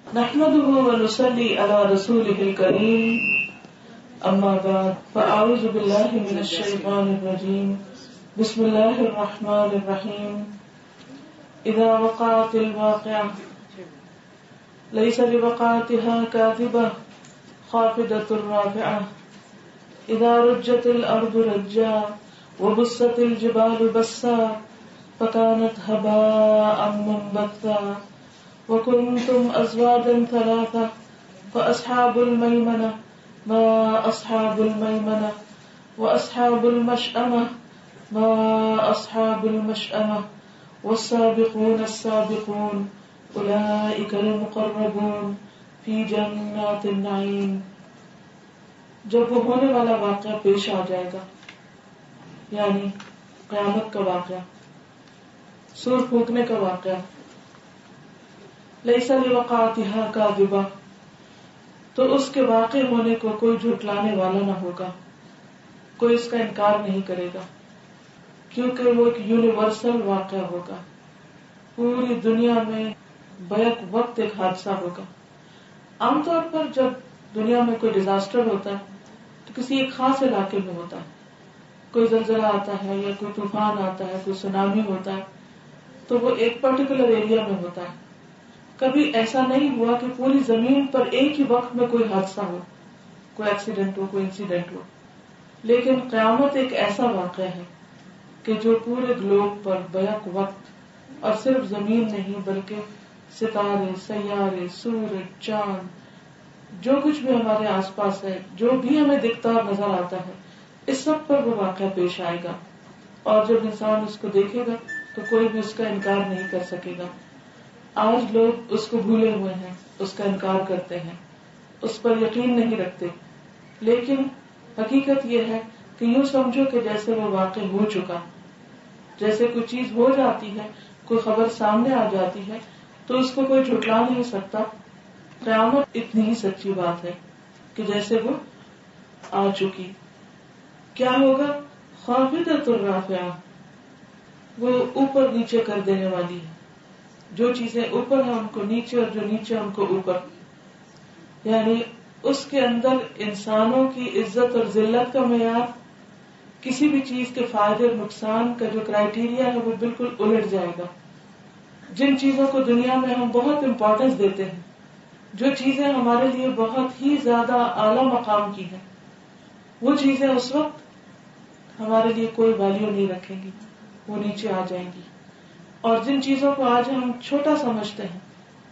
نحمده ونصلي على رسوله الكريم اما بعد فاعوذ بالله من الشيطان الرجيم بسم الله الرحمن الرحيم اذا وقعت الواقعة ليس لوقعتها كاذبة خافضة رافعة اذا رجت الارض رجا وبست الجبال بسا فكانت هباء منبثا وكنتم أزواجا ثلاثة فأصحاب الميمنة ما أصحاب الميمنة وأصحاب المشأمة ما أصحاب المشأمة والسابقون السابقون أولئك المقربون في جنات النعيم. جب وہ ہونے والا واقعہ پیش آ جائے گا یعنی قیامت کا واقعہ، سور پھونکنے کا واقعہ، لیس لوقعتها کاذبہ، تو اس کے واقع ہونے کو کوئی جھٹلانے والا نہ ہوگا، کوئی اس کا انکار نہیں کرے گا، کیونکہ وہ ایک یونیورسل واقعہ ہوگا، پوری دنیا میں بیک وقت ایک حادثہ ہوگا. عام طور پر جب دنیا میں کوئی ڈیزاسٹر ہوتا ہے تو کسی ایک خاص علاقے میں ہوتا ہے، کوئی زلزلہ آتا ہے یا کوئی طوفان آتا ہے، کوئی سونامی ہوتا ہے تو وہ ایک پرٹیکولر ایریا میں ہوتا ہے. کبھی ایسا نہیں ہوا کہ پوری زمین پر ایک ہی وقت میں کوئی حادثہ ہو، کوئی ایکسیڈنٹ ہو، کوئی انسیڈنٹ ہو. لیکن قیامت ایک ایسا واقعہ ہے کہ جو پورے گلوب پر بیک وقت، اور صرف زمین نہیں بلکہ ستارے، سیارے، سورج، چاند، جو کچھ بھی ہمارے آس پاس ہے، جو بھی ہمیں دکھتا اور نظر آتا ہے، اس سب پر وہ واقعہ پیش آئے گا. اور جب انسان اس کو دیکھے گا تو کوئی بھی اس کا انکار نہیں کر سکے گا. آج لوگ اس کو بھولے ہوئے ہیں، اس کا انکار کرتے ہیں، اس پر یقین نہیں رکھتے. لیکن حقیقت یہ ہے کہ یوں سمجھو کہ جیسے وہ واقع ہو چکا، جیسے کوئی چیز ہو جاتی ہے، کوئی خبر سامنے آ جاتی ہے تو اس کو کوئی جھٹلا نہیں سکتا. قیامت اتنی ہی سچی بات ہے کہ جیسے وہ آ چکی. کیا ہوگا؟ خافضۃ رافعہ، وہ اوپر نیچے کر دینے والی ہے. جو چیزیں اوپر ہیں ان کو نیچے اور جو نیچے ان کو اوپر. یعنی اس کے اندر انسانوں کی عزت اور ذلت کا معیار، کسی بھی چیز کے فائدے اور نقصان کا جو کرائیٹیریا ہے وہ بالکل الٹ جائے گا. جن چیزوں کو دنیا میں ہم بہت امپورٹنس دیتے ہیں، جو چیزیں ہمارے لیے بہت ہی زیادہ اعلیٰ مقام کی ہیں، وہ چیزیں اس وقت ہمارے لیے کوئی ویلیو نہیں رکھیں گی، وہ نیچے آ جائیں گی. اور جن چیزوں کو آج ہم چھوٹا سمجھتے ہیں،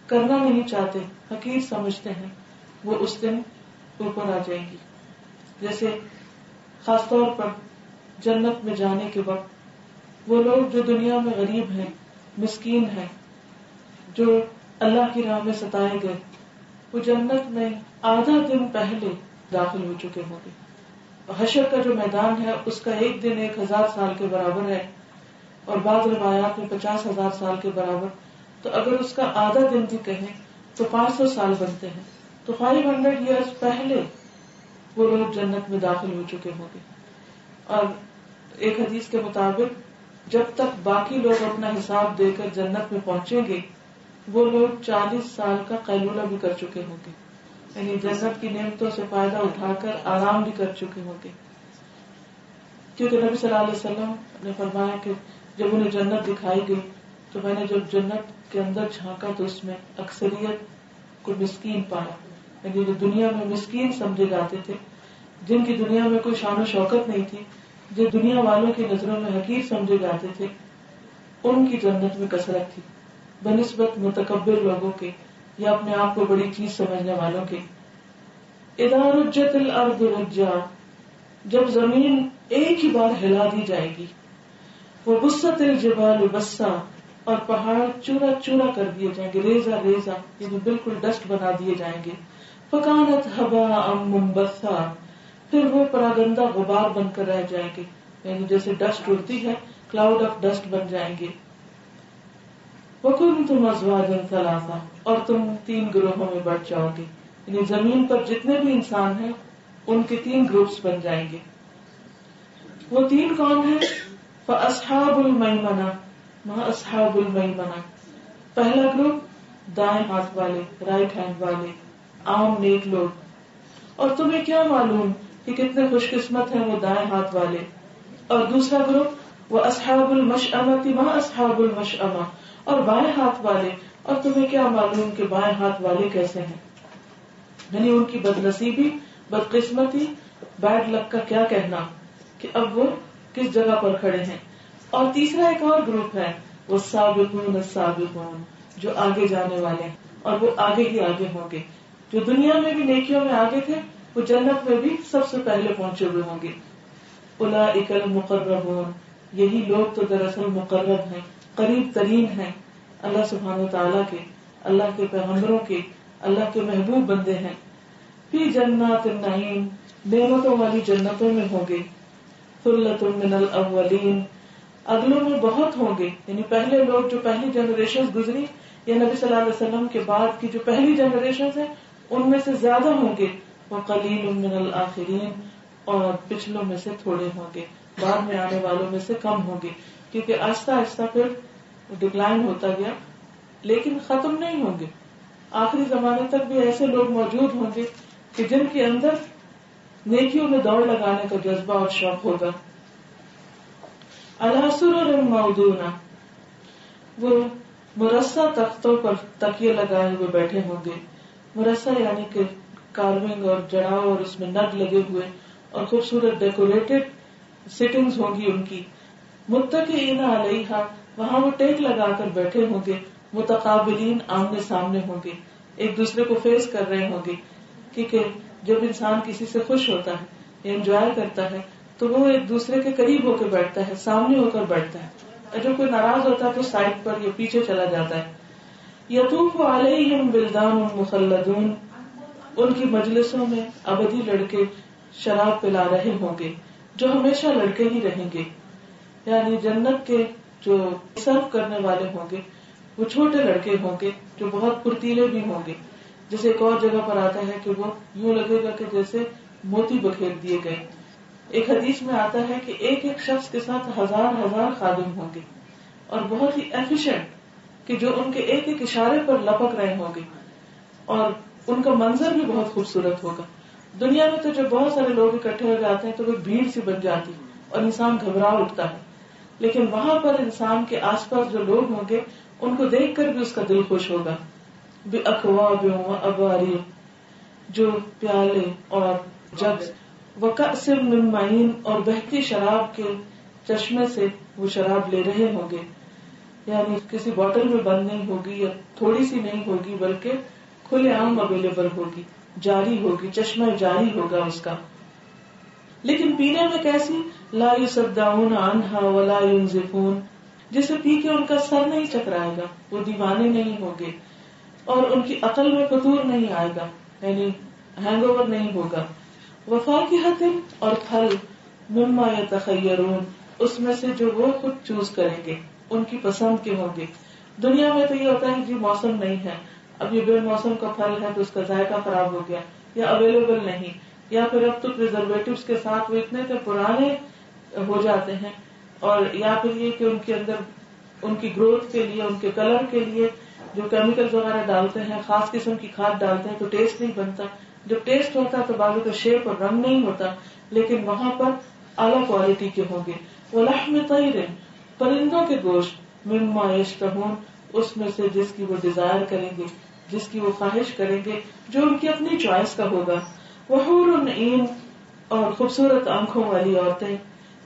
کرنا نہیں چاہتے، حقیر سمجھتے ہیں، وہ اس دن اوپر آ جائیں گی. جیسے خاص طور پر جنت میں جانے کے وقت وہ لوگ جو دنیا میں غریب ہیں، مسکین ہیں، جو اللہ کی راہ میں ستائے گئے، وہ جنت میں آدھا دن پہلے داخل ہو چکے ہوں گے. حشر کا جو میدان ہے اس کا ایک دن 1000 سال کے برابر ہے، اور بعض روایات میں 50,000 سال کے برابر. تو اگر اس کا آدھا دن بھی کہیں تو 500 سال بنتے ہیں. تو 500 ایئرز پہلے وہ لوگ جنت میں داخل ہو چکے ہوں گے. اور ایک حدیث کے مطابق جب تک باقی لوگ اپنا حساب دے کر جنت میں پہنچیں گے، وہ لوگ 40 سال کا قیلولہ بھی کر چکے ہوں گے. یعنی جنت کی نعمتوں سے فائدہ اٹھا کر آرام بھی کر چکے ہوں گے. کیونکہ نبی صلی اللہ علیہ وسلم نے فرمایا کہ جب انہیں جنت دکھائی گئی تو میں نے جب جنت کے اندر جھانکا تو اس میں اکثریت کو مسکین پایا. یعنی جو دنیا میں مسکین سمجھے جاتے تھے، جن کی دنیا میں کوئی شان و شوکت نہیں تھی، جو دنیا والوں کی نظروں میں حقیر سمجھے جاتے تھے، ان کی جنت میں کثرت تھی بنسبت متکبر لوگوں کے یا اپنے آپ کو بڑی چیز سمجھنے والوں کے. اذا رجت الارض رجا، جب زمین ایک ہی بار ہلا دی جائے گی. وبست الجبال بسا، اور پہاڑ چورا چورا کر دیے جائیں گے، ریزہ ریزہ، یعنی بالکل ڈسٹ بنا دیے جائیں گے. فکانت ہباء منبثا، پھر وہ پراگندہ غبار بن کر رہ جائیں گے. یعنی جیسے ڈسٹ اڑتی ہے، کلاؤڈ آف ڈسٹ بن جائیں گے. وکنتم ازواجا ثلاثا، اور تم 3 گروہوں میں بٹ جاؤ گے. یعنی زمین پر جتنے بھی انسان ہیں ان کے 3 گروپس بن جائیں گے. وہ 3 کون ہیں؟ فاصحاب المیمنہ ما اصحاب المیمنہ. پہلا گروپ دائیں ہاتھ والے، رائٹ ہینڈ والے، عام نیک لوگ. اور تمہیں کیا معلوم کہ کتنے خوش قسمت ہیں وہ دائیں ہاتھ والے. اور دوسرا گروپ وہ اصحاب المشأمۃ ما اصحاب المشأمہ، اور بائیں ہاتھ والے، اور تمہیں کیا معلوم کہ بائیں ہاتھ والے کیسے ہیں، یعنی ان کی بد نصیبی، بدقسمتی، بیڈ لک کا کیا کہنا کہ اب وہ کس جگہ پر کھڑے ہیں. اور تیسرا ایک اور گروپ ہے وہ السابقون السابقون، جو آگے جانے والے ہیں، اور وہ آگے ہی آگے ہوں گے. جو دنیا میں بھی نیکیوں میں آگے تھے وہ جنت میں بھی سب سے پہلے پہنچے ہوئے ہوں گے. اولئک المقربون، یہی لوگ تو دراصل مقرب ہیں، قریب ترین ہیں اللہ سبحانہ وتعالیٰ کے، اللہ کے پیغمبروں کے، اللہ کے محبوب بندے ہیں. فی جنات النعیم، نعمتوں والی جنتوں میں ہوں گے. ثلۃ من الاولین، اگلوں میں بہت ہوں گے، یعنی پہلے لوگ جو پہلی جنریشن گزری یا نبی صلی اللہ علیہ وسلم کے بعد کی جو پہلی جنریشن ہے ان میں سے زیادہ ہوں گے. وقلیل من الآخرین، اور پچھلوں میں سے تھوڑے ہوں گے، بعد میں آنے والوں میں سے کم ہوں گے، کیونکہ آہستہ آہستہ پھر ڈکلائن ہوتا گیا، لیکن ختم نہیں ہوں گے. آخری زمانے تک بھی ایسے لوگ موجود ہوں گے کہ جن کے اندر نیکیوں میں دوڑ لگانے کا جذبہ اور شوق ہوگا. علی سرر موضونہ، وہ مرصع تختوں پر تکیے لگائے ہوئے بیٹھے ہوں گے. مرصع یعنی کہ کارونگ اور جڑاؤ اور اس میں نگ لگے ہوئے اور خوبصورت ڈیکوریٹڈ سٹنگز ہوں گی ان کی. متکئین علیہا، وہاں وہ ٹیک لگا کر بیٹھے ہوں گے. متقابلین، آمنے سامنے ہوں گے، ایک دوسرے کو فیس کر رہے ہوں گے. کیونکہ جب انسان کسی سے خوش ہوتا ہے یا انجوائے کرتا ہے تو وہ ایک دوسرے کے قریب ہو کے بیٹھتا ہے، سامنے ہو کر بیٹھتا ہے. اور جب کوئی ناراض ہوتا ہے تو سائڈ پر یا پیچھے چلا جاتا ہے. یطوف علیہم ولدان مخلدون، ان کی مجلسوں میں ابدی لڑکے شراب پلا رہے ہوں گے جو ہمیشہ لڑکے ہی رہیں گے. یعنی جنت کے جو سرو کرنے والے ہوں گے وہ چھوٹے لڑکے ہوں گے جو بہت پھرتیلے بھی ہوں گے. جیسے ایک اور جگہ پر آتا ہے کہ وہ یوں لگے گا کہ جیسے موتی بکھیر دیے گئے. ایک حدیث میں آتا ہے کہ ایک ایک شخص کے ساتھ ہزار ہزار خادم ہوں گے اور بہت ہی ایفیشینٹ کہ جو ان کے ایک ایک اشارے پر لپک رہے ہوں گے، اور ان کا منظر بھی بہت خوبصورت ہوگا. دنیا میں تو جب بہت سارے لوگ اکٹھے ہو جاتے ہیں تو وہ بھیڑ سی بن جاتی اور انسان گھبرا اٹھتا ہے، لیکن وہاں پر انسان کے آس پاس جو لوگ ہوں گے ان کو دیکھ کر بھی اس کا دل خوش ہوگا. بِأَكْوَابٍ وَأَبَارِيقَ، جو پیالے اور جگز، وَكَأْسٍ مِّن مَّعِينٍ، اور بہتی شراب کے چشمے سے وہ شراب لے رہے ہوں گے. یعنی کسی بوتل میں بند نہیں ہوگی یا تھوڑی سی نہیں ہوگی بلکہ کھلے عام اویلیبل ہوگی، جاری ہوگی، چشمہ جاری ہوگا اس کا. لیکن پینے میں کیسی؟ لا یصدعون عنہا ولا ینزفون، جسے پی کے ان کا سر نہیں چکرائے گا، وہ دیوانے نہیں ہوں گے اور ان کی عقل میں فطور نہیں آئے گا، یعنی ہینگ اوور نہیں ہوگا. وفاکہۃ، اور پھل، مما یتخیرون، اس میں سے جو وہ خود چوز کریں گے، ان کی پسند کے ہوں گے. دنیا میں تو یہ ہوتا ہے کہ موسم نہیں ہے، اب یہ بے موسم کا پھل ہے تو اس کا ذائقہ خراب ہو گیا یا اویلیبل نہیں، یا پھر اب تو پریزرویٹوز کے ساتھ وہ اتنے پرانے ہو جاتے ہیں، اور یا پھر یہ کہ ان کے اندر ان کی گروتھ کے لیے، ان کے کلر کے لیے جو کیمیکلز وغیرہ ڈالتے ہیں، خاص قسم کی کھاد ڈالتے ہیں تو ٹیسٹ نہیں بنتا. جب ٹیسٹ ہوتا تو بعض کا شیپ اور رنگ نہیں ہوتا، لیکن وہاں پر اعلیٰ کوالٹی کے ہوں گے. وَلَحْمِ طَيْرٍ، پرندوں کے گوشت، مما یشتہون، اس میں سے جس کی وہ ڈیزائر کریں گے، جس کی وہ خواہش کریں گے، جو ان کی اپنی چوائس کا ہوگا. وحور عین، اور خوبصورت آنکھوں والی عورتیں،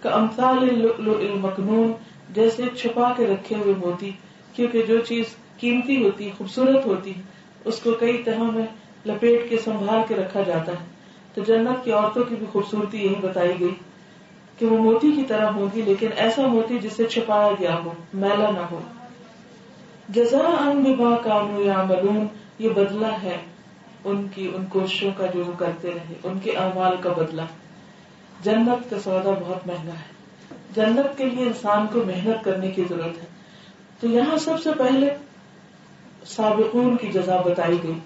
کامثال اللؤلؤ المکنون، جیسے چھپا کے رکھے ہوئے موتی، کیونکہ جو چیز قیمتی ہوتی، خوبصورت ہوتی، اس کو کئی تہوں میں لپیٹ کے سنبھال کے رکھا جاتا ہے. تو جنت کی عورتوں کی بھی خوبصورتی یہی بتائی گئی کہ وہ موتی کی طرح ہوگی، لیکن ایسا موتی جسے چھپایا گیا ہو، میلا نہ ہو. جزاء بما كانوا يعملون، یہ بدلہ ہے ان کوششوں کا جو وہ کرتے رہے، ان کے اعمال کا بدلہ. جنت کا سودا بہت مہنگا ہے، جنت کے لیے انسان کو محنت کرنے کی ضرورت ہے. تو یہاں سب سے پہلے سابقون کی جزا بتائی گئی.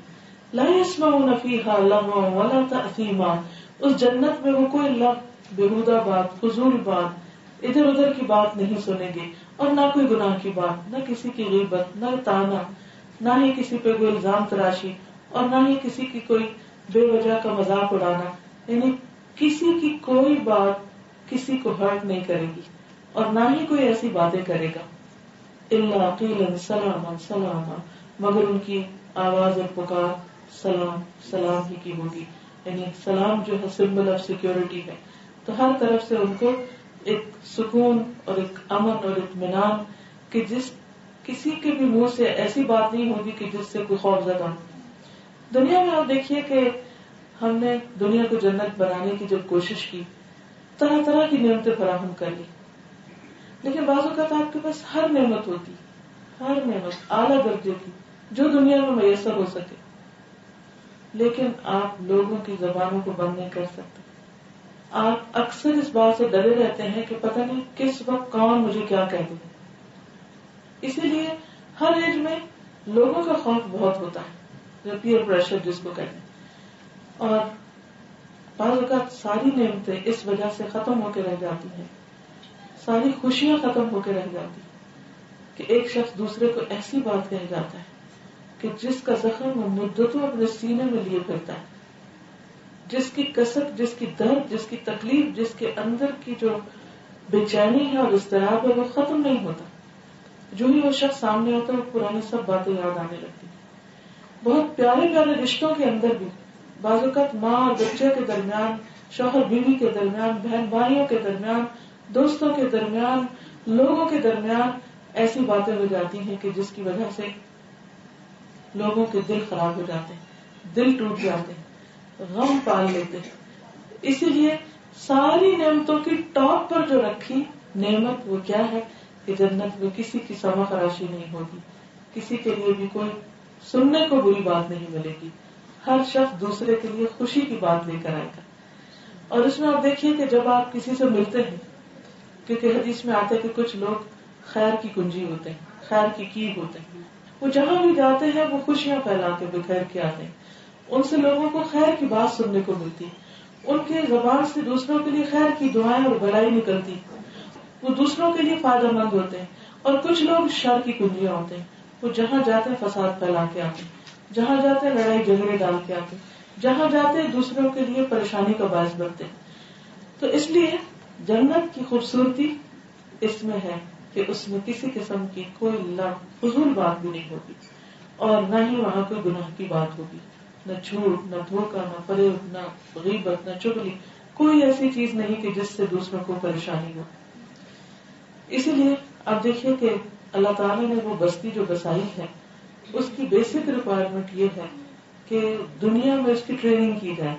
لا يسمعون فيها لغوا ولا تأثیما، اس جنت میں وہ کوئی لغو، بےہودہ بات، فضول بات، ادھر ادھر کی بات نہیں سنیں گے، اور نہ کوئی گناہ کی بات، نہ کسی کی غیبت، نہ تانا، نہ ہی کسی پہ کوئی الزام تراشی، اور نہ ہی کسی کی کوئی بے وجہ کا مذاق اڑانا. یعنی کسی کی کوئی بات کسی کو ہرٹ نہیں کرے گی، اور نہ ہی کوئی ایسی باتیں کرے گا. الا قیلا سلاما سلاما، مگر ان کی آواز اور پکار سلام سلام ہی کی ہوگی. یعنی سلام جو ہے سمبل آف سیکورٹی ہے، تو ہر طرف سے ان کو ایک سکون اور ایک امن اور اطمینان کہ جس کسی کے بھی منہ سے ایسی بات نہیں ہوگی کہ جس سے کوئی خوف زدہ ہو. دنیا میں آپ دیکھیے کہ ہم نے دنیا کو جنت بنانے کی جب کوشش کی، طرح طرح کی نعمتیں فراہم کر لی، لیکن بعض اوقات آپ کے پاس ہر نعمت ہوتی، ہر نعمت اعلیٰ درجے کی جو دنیا میں میسر ہو سکے، لیکن آپ لوگوں کی زبانوں کو بند نہیں کر سکتے. آپ اکثر اس بات سے ڈرے رہتے ہیں کہ پتہ نہیں کس وقت کون مجھے کیا کہہ دے. اسی لیے ہر ایج میں لوگوں کا خوف بہت ہوتا ہے، پیئر پریشر جس کو کہتے ہیں. اور بعض اوقات ساری نعمتیں اس وجہ سے ختم ہو کے رہ جاتی ہیں، ساری خوشیاں ختم ہو کے رہ جاتی ہیں کہ ایک شخص دوسرے کو ایسی بات کہہ جاتا ہے کہ جس کا زخم وہ مدتوں اپنے سینے میں لیے پھرتا ہے، جس کی کسک، جس کی درد، جس کی تکلیف، جس کے اندر کی جو بے چینی ہے اور اضطراب ہے وہ ختم نہیں ہوتا. جو ہی وہ شخص سامنے ہوتا ہے وہ پرانی سب باتیں یاد آنے لگتی. بہت پیارے پیارے رشتوں کے اندر بھی بعض اوقات ماں اور بچے کے درمیان، شوہر بیوی کے درمیان، بہن بھائیوں کے درمیان، دوستوں کے درمیان، لوگوں کے درمیان ایسی باتیں ہو جاتی ہیں کہ جس کی وجہ سے لوگوں کے دل خراب ہو جاتے ہیں، دل ٹوٹ جاتے ہیں، غم پال لیتے ہیں. اسی لیے ساری نعمتوں کی ٹاپ پر جو رکھی نعمت وہ کیا ہے کہ جنت میں کسی کی سما خراشی نہیں ہوگی، کسی کے لیے بھی کوئی سننے کو بری بات نہیں ملے گی. ہر شخص دوسرے کے لیے خوشی کی بات لے کر آئے گا. اور اس میں آپ دیکھیے کہ جب آپ کسی سے ملتے ہیں، کیونکہ حدیث میں آتا ہے کہ کچھ لوگ خیر کی کنجی ہوتے ہیں، خیر کی کیل ہوتے ہیں، وہ جہاں بھی جاتے ہیں وہ خوشیاں پھیلا کے بخیر کے آتے ہیں. ان سے لوگوں کو خیر کی بات سننے کو ملتی، ان کے زبان سے دوسروں کے لیے خیر کی دعائیں اور بھلائی نکلتی، وہ دوسروں کے لیے فائدہ مند ہوتے ہیں. اور کچھ لوگ شر کی کنجیاں ہوتے ہیں، وہ جہاں جاتے ہیں فساد پھیلا کے آتے ہیں، جہاں جاتے ہیں لڑائی جھگڑے ڈال کے آتے ہیں، جہاں جاتے ہیں دوسروں کے لیے پریشانی کا باعث بنتے ہیں. تو اس لیے جنت کی خوبصورتی اس میں ہے کہ اس میں کسی قسم کی کوئی فضول بات بھی نہیں ہوگی، اور نہ ہی وہاں کوئی گناہ کی بات ہوگی، نہ جھوٹ، نہ دھوکہ، نہ فریب، نہ غیبت، نہ چغلی، کوئی ایسی چیز نہیں کہ جس سے دوسروں کو پریشانی ہو. اسی لیے آپ دیکھیے کہ اللہ تعالیٰ نے وہ بستی جو بسائی ہے اس کی بیسک ریکوائرمنٹ یہ ہے کہ دنیا میں اس کی ٹریننگ کی جائے،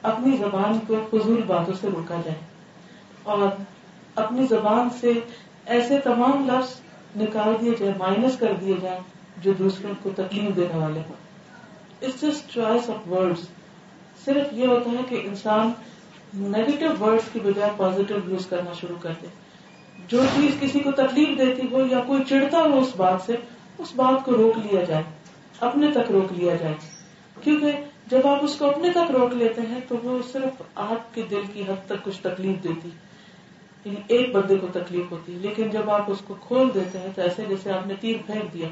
اپنی زبان کو فضول باتوں سے روکا جائے، اور اپنی زبان سے ایسے تمام لفظ نکال دیے جائے، مائنس کر دیے جائیں جو دوسروں کو تکلیف دینے والے ہوں. It's just choice of words. صرف یہ ہوتا ہے کہ انسان نیگیٹو ورڈز کی بجائے پازیٹو یوز کرنا شروع کر دے. جو چیز کسی کو تکلیف دیتی ہو یا کوئی چڑھتا ہو اس بات سے، اس بات کو روک لیا جائے، اپنے تک روک لیا جائے. کیونکہ جب آپ اس کو اپنے تک روک لیتے ہیں تو وہ صرف آپ کے دل کی حد تک کچھ تکلیف دیتی، یعنی ایک بندے کو تکلیف ہوتی. لیکن جب آپ اس کو کھول دیتے ہیں تو ایسے جیسے آپ نے تیر پھینک دیا،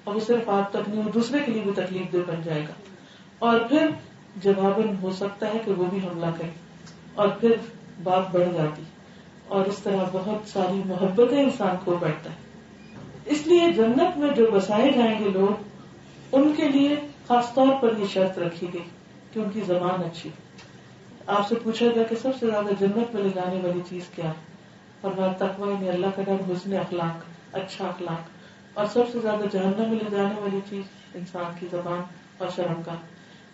اور وہ صرف آپ تک نہیں، وہ دوسرے کے لیے بھی تکلیف دہ بن جائے گا، اور پھر جواباً ہو سکتا ہے کہ وہ بھی حملہ کرے، اور پھر بات بڑھ جاتی، اور اس طرح بہت ساری محبتیں انسان کو بیٹھتا ہے. اس لیے جنت میں جو بسائے جائیں گے لوگ، ان کے لیے خاص طور پر یہ شرط رکھی گئی کہ ان کی زبان اچھی. آپ سے پوچھا گیا کہ سب سے زیادہ جنت میں لے جانے والی چیز کیا ہے، اور بات تقویٰ، یعنی اللہ کا ڈر، حسن اخلاق، اچھا اخلاق. اور سب سے زیادہ جہنم میں لے جانے والی چیز انسان کی زبان اور شرم کا،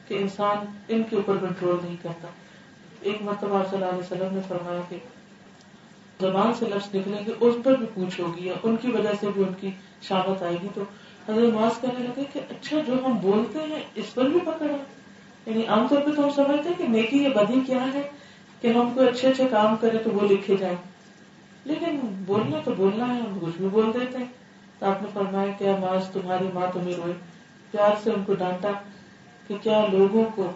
کہ انسان ان کے اوپر کنٹرول نہیں کرتا. ایک مرتبہ آپ صلی اللہ علیہ وسلم نے فرمایا کہ زبان سے لفظ نکلیں گے اس پر بھی پوچھ ہوگی، یا ان کی وجہ سے بھی ان کی شامت آئے گی. تو حضرت معاذ کہنے لگے کہ اچھا جو ہم بولتے ہیں اس پر بھی پکڑ ہے. یعنی عام طور پہ تو ہم سمجھتے ہیں کہ نیکی یا بدی کیا ہے کہ ہم کوئی اچھے اچھے کام کریں تو وہ لکھے جائیں، لیکن بولنا تو بولنا ہے، ہم کچھ بھی بول دیتے ہیں. تو آپ نے فرمایا کہ معاذ تمہاری ماں تمہیں روئے. پیار سے ان کو ڈانٹا کہ کیا لوگوں کو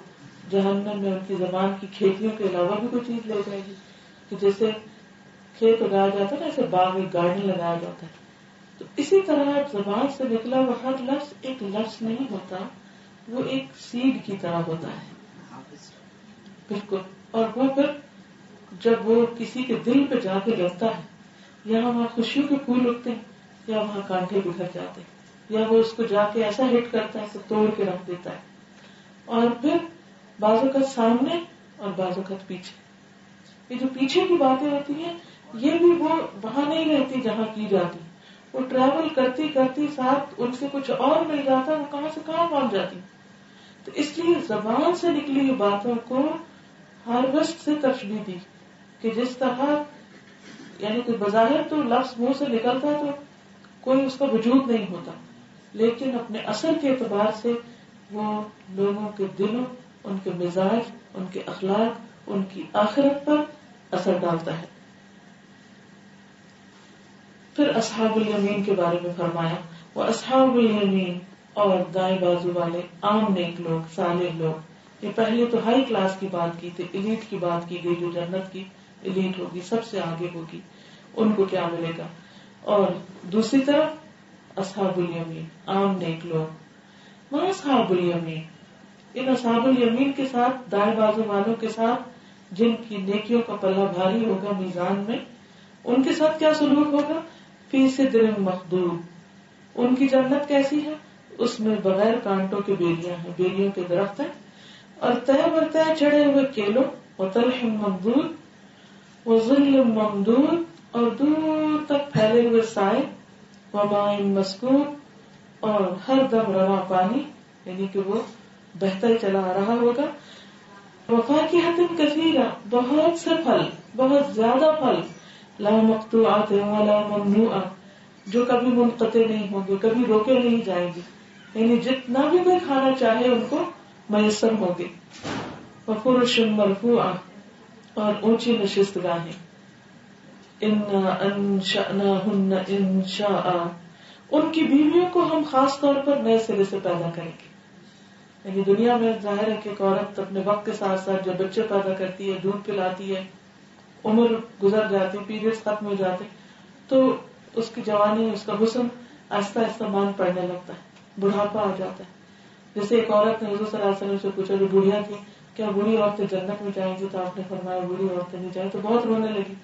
جہنم میں ان کی زبان کی کھیتیوں کے علاوہ بھی کوئی چیز لے جائے گی، کہ جیسے کھیت اگایا جاتا ہے نا، ایسے باغ میں گارڈن لگایا جاتا ہے، تو اسی طرح زبان سے نکلا وہ ہر لفظ ایک لفظ نہیں ہوتا، وہ ایک سیڈ کی طرح ہوتا ہے. بالکل. اور وہ پھر جب وہ کسی کے دل پہ جا کے لگتا ہے، یہاں وہاں خوشیوں کے پھول اگتے ہیں یا وہاں کانٹے بکھر جاتے ہیں، یا وہ اس کو جا کے ایسا ہٹ کرتا ہے کہ توڑ کے رکھ دیتا ہے. اور پھر بعض اوقات سامنے اور بعض اوقات پیچھے. یہ جو پیچھے کی باتیں ہوتی ہیں یہ بھی وہ وہاں نہیں رہتی جہاں کی جاتی، وہ ٹریول کرتی کرتی ساتھ ان سے کچھ اور مل جاتا، وہ کہاں سے کہاں پہنچ جاتی. تو اس لیے زبان سے نکلی ہوئی باتوں کو ہارویسٹ سے تشبیہ دی کہ جس طرح یعنی کہ بظاہر تو لفظ منہ سے نکلتا ہے تو کوئی اس کا وجود نہیں ہوتا، لیکن اپنے اثر کے اعتبار سے وہ لوگوں کے دلوں، ان کے مزاج، ان کے اخلاق، ان کی آخرت پر اثر ڈالتا ہے. پھر اصحاب الیمین کے بارے میں فرمایا، وہ اصحاب الیمین اور دائیں بازو والے عام نیک لوگ، صالح لوگ. یہ پہلے تو ہائی کلاس کی بات کی تھی، ایلیٹ کی بات کی گئی، جو جنت کی ایلیٹ ہوگی، سب سے آگے ہوگی، ان کو کیا ملے گا. اور دوسری طرف اصحاب الیمین عام نیک لوگ. وہاں اصحاب الیمین، ان اصحاب الیمین کے ساتھ، دائیں بازو والوں کے ساتھ جن کی نیکیوں کا پلہ بھاری ہوگا میزان میں، ان کے ساتھ کیا سلوک ہوگا؟ فی سدر مخضود. ان کی جنت کیسی ہے؟ اس میں بغیر کانٹوں کے بیریاں ہیں، بیریوں کے درخت ہیں، اور طے بر طے چڑھے ہوئے کیلوں، وطلح ممدود وظل ممدود، اور دور تک پھیلے ہوئے سائے، وماء مسکوب، اور ہر دم رواں پانی، یعنی کہ وہ بہتا ہی چلا آ رہا ہوگا. وفاکہۃ کثیرہ، بہت سے پھل، بہت زیادہ پھل، لا مقطوعۃ ولا ممنوعہ، جو کبھی منقطع نہیں ہوں گے، کبھی روکے نہیں جائیں گے، یعنی جتنا بھی کوئی کھانا چاہے ان کو میسر ہوں گے. وفرش مرفوعہ، اور اونچی نشست گاہیں. انا انشأناہن انشاء، ان کی بیویوں کو ہم خاص طور پر نئے سرے سے پیدا کریں گے. یعنی دنیا میں ظاہر ہے کہ ایک عورت اپنے وقت کے ساتھ ساتھ جب بچے پیدا کرتی ہے، دودھ پلاتی ہے، عمر گزر جاتی، پیریڈز ختم ہو جاتے، تو اس کی جوانی، اس کا حسن آہستہ آہستہ مان پڑنے لگتا ہے، بڑھاپا آ جاتا ہے. جیسے ایک عورت نے حضور صلی اللہ علیہ وسلم سے پوچھا، جو بوڑھیا تھی، کیا بوڑھی عورتیں جنت میں جائیں گی؟ تو آپ نے فرمایا بوڑھی عورتیں نہیں جائیں. تو بہت رونے لگی.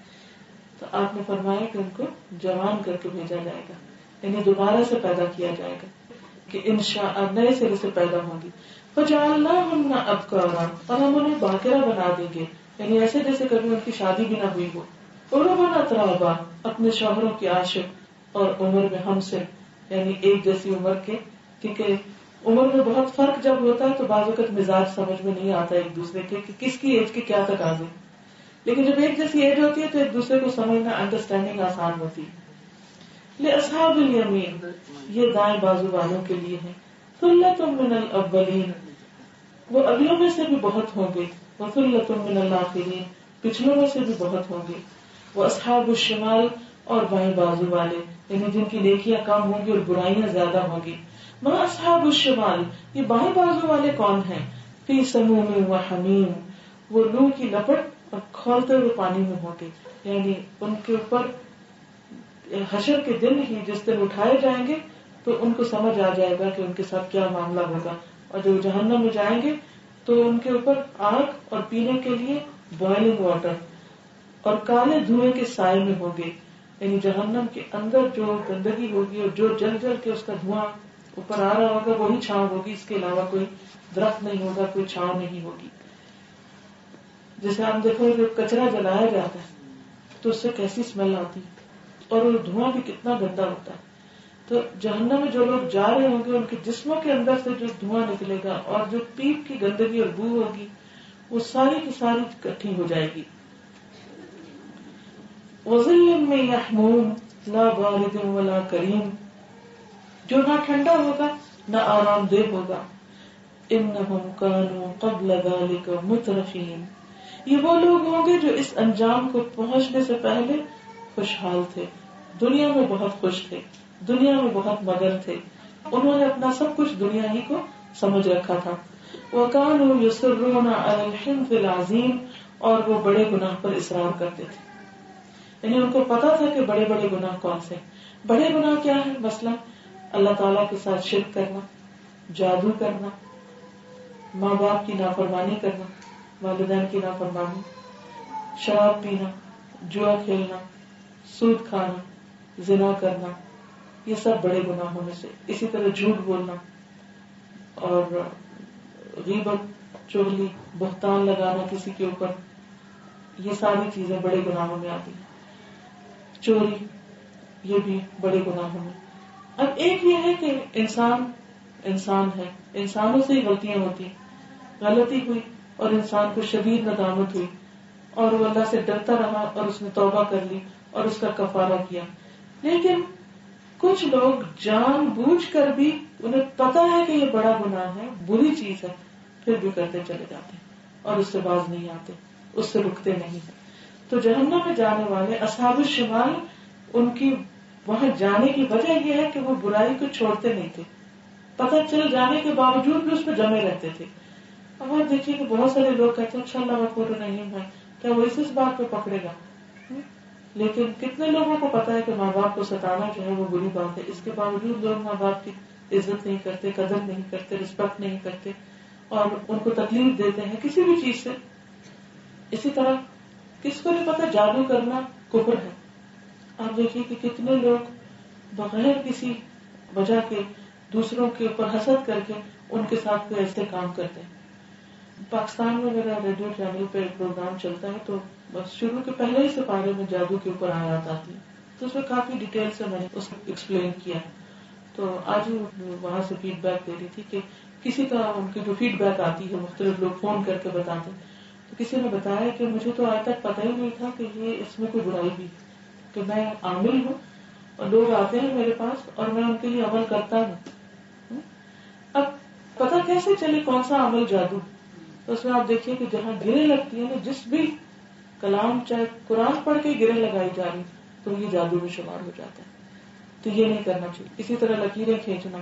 تو آپ نے فرمایا کہ ان کو جوان کر کے بھیجا جائے گا، یعنی دوبارہ سے پیدا کیا جائے گا، کہ انشاء نئے سرے سے پیدا ہوں گی. فجعلناہن ابکارا، اور ہم انہیں باکرہ بنا دیں گے، یعنی ایسے جیسے کبھی ان کی شادی بھی نہ ہوئی ہو. عربا اترابا، اپنے شوہروں کی عاشق، اور عمر میں ہم سے، یعنی ایک جیسی عمر کے، کیونکہ عمر میں بہت فرق جب ہوتا ہے تو بعض اوقات مزاج سمجھ میں نہیں آتا ایک دوسرے کے کہ کس کی ایج کے کیا تقاضے، لیکن جب ایک جیسی ایج ہوتی ہے تو ایک دوسرے کو سمجھنا، انڈرسٹینڈنگ آسان ہوتی ہے. لأصحاب الیمین، یہ دائیں بازو والوں کے لیے ہے. ثلۃ من الاولین، وہ اگلوں میں سے بھی بہت ہوں گے. وثلۃ من الاخرین، پچھلوں میں سے بھی بہت ہوں گے. واصحاب الشمال، اور بائیں بازو والے، یعنی جن کی نیکیاں کم ہوں گی اور برائیاں زیادہ ہوں گی. ما اصحاب الشمال، یہ بائیں بازو والے کون ہیں؟ فی سموم وحمیم، وہ لو کی لپٹ اور کھولتے ہوئے پانی میں ہوں گے. یعنی ان کے اوپر حشر کے دن ہی جس دن اٹھائے جائیں گے تو ان کو سمجھ آ جائے گا کہ ان کے ساتھ کیا معاملہ ہوگا. اور جو جہنم میں جائیں گے تو ان کے اوپر آگ اور پینے کے لیے بوائلنگ واٹر اور کالے دھوئیں کے سائے میں ہوں گے. یعنی جہنم کے اندر جو گندگی ہوگی اور جو جل جل کے اس کا دھواں اوپر آ رہا ہوگا وہی چھاؤں ہوگی، اس کے علاوہ کوئی درخت نہیں ہوگا، کوئی چھاؤں نہیں ہوگی. جیسے ہم دیکھو جب کچرا جلایا جاتا ہے تو اس سے کیسی اسمیل آتی اور وہ دھواں بھی کتنا گندا ہوتا ہے. تو جہنم میں جو لوگ جا رہے ہوں گے ان کے جسموں کے اندر سے جو دھواں نکلے گا اور جو پیپ کی گندگی اور بو ہوگی وہ ساری کی ساری اکٹھی ہو جائے گی. وظل من یحموم لا بارد ولا کریم، جو نہ ٹھنڈا ہوگا نہ آرام دہ ہوگا. انہم کانوا قبل ذلک مترفین، یہ وہ لوگ ہوں گے جو اس انجام کو پہنچنے سے پہلے خوشحال تھے، دنیا میں بہت خوش تھے، دنیا میں بہت مگن تھے، انہوں نے اپنا سب کچھ دنیا ہی کو سمجھ رکھا تھا. وَكَانُوا يُصِرُّونَ عَلَى الْحِنْثِ الْعَظِيمِ، اور وہ بڑے گناہ پر اصرار کرتے تھے، یعنی ان کو پتا تھا کہ بڑے بڑے گناہ کون سے. بڑے گناہ کیا ہے؟ مثلا اللہ تعالیٰ کے ساتھ شرک کرنا، جادو کرنا، ماں باپ کی نافرمانی کرنا، والدین کی نافرمانی، شراب پینا، جوا کھیلنا، سود کھانا، زنا کرنا، یہ سب بڑے گناہوں میں سے. اسی طرح جھوٹ بولنا اور غیبت، چغلی، بہتان لگانا کسی کے اوپر، یہ ساری چیزیں بڑے گناہوں میں آتی ہیں. چوری، یہ بھی بڑے گناہوں میں. اب ایک یہ ہے کہ انسان ہے، انسانوں سے ہی غلطیاں ہوتی ہیں. غلطی ہوئی اور انسان کو شدید ندامت ہوئی اور وہ اللہ سے ڈرتا رہا اور اس نے توبہ کر لی اور اس کا کفارہ کیا. لیکن کچھ لوگ جان بوجھ کر بھی، انہیں پتا ہے کہ یہ بڑا گناہ ہے، بری چیز ہے، پھر بھی کرتے چلے جاتے ہیں اور اس سے باز نہیں آتے، اس سے رکتے نہیں ہیں. تو جہنم میں جانے والے اصحاب الشمال، ان کی وہاں جانے کی وجہ یہ ہے کہ وہ برائی کو چھوڑتے نہیں تھے، پتہ چل جانے کے باوجود بھی اس پہ جمے رہتے تھے. اب آپ دیکھیے کہ بہت سارے لوگ کہتے ہیں اچھا اللہ غفور رحیم ہے، کیا وہ اس بات پہ پکڑے گا؟ لیکن کتنے لوگوں کو پتا ہے کہ ماں باپ کو ستانا جو ہے وہ بری بات ہے، اس کے باوجود لوگ ماں باپ کی عزت نہیں کرتے، قدر نہیں کرتے، رسپیکٹ نہیں کرتے اور ان کو تکلیف دیتے ہیں کسی بھی چیز سے. اسی طرح کس کو نہیں پتا جادو کرنا کفر ہے. آپ دیکھیے کہ کتنے لوگ بغیر کسی وجہ کے دوسروں کے اوپر حسد کر کے ان کے ساتھ کوئی ایسے کام کرتے ہیں. پاکستان میں میرا ریڈیو چینل پہ ایک پروگرام چلتا ہے تو بس شروع کے پہلے ہی سپارے میں جادو کے اوپر آیات آتی ہے، تو اس میں کافی ڈیٹیل سے میں نے اس کو ایکسپلین کیا. تو آج ہی وہاں سے فیڈ بیک دے رہی تھی کہ کسی کا ان کی جو فیڈ بیک آتی ہے مختلف لوگ فون کر کے بتاتے ہیں، تو کسی نے بتایا کہ مجھے تو آج تک پتہ ہی نہیں تھا کہ یہ اس میں کوئی برائی بھی، کہ میں عامل ہوں اور لوگ آتے ہیں میرے پاس اور میں ان کے لیے عمل کرتا ہوں. اب پتہ کیسے چلے کون سا عمل جادو؟ تو اس میں آپ دیکھیے کہ جہاں گرے لگتی ہے نا، جس بھی کلام چاہے قرآن پڑھ کے گرے لگائی جا رہی تو یہ جادو میں شمار ہو جاتا ہے. تو یہ نہیں کرنا چاہیے. اسی طرح لکیریں کھینچنا،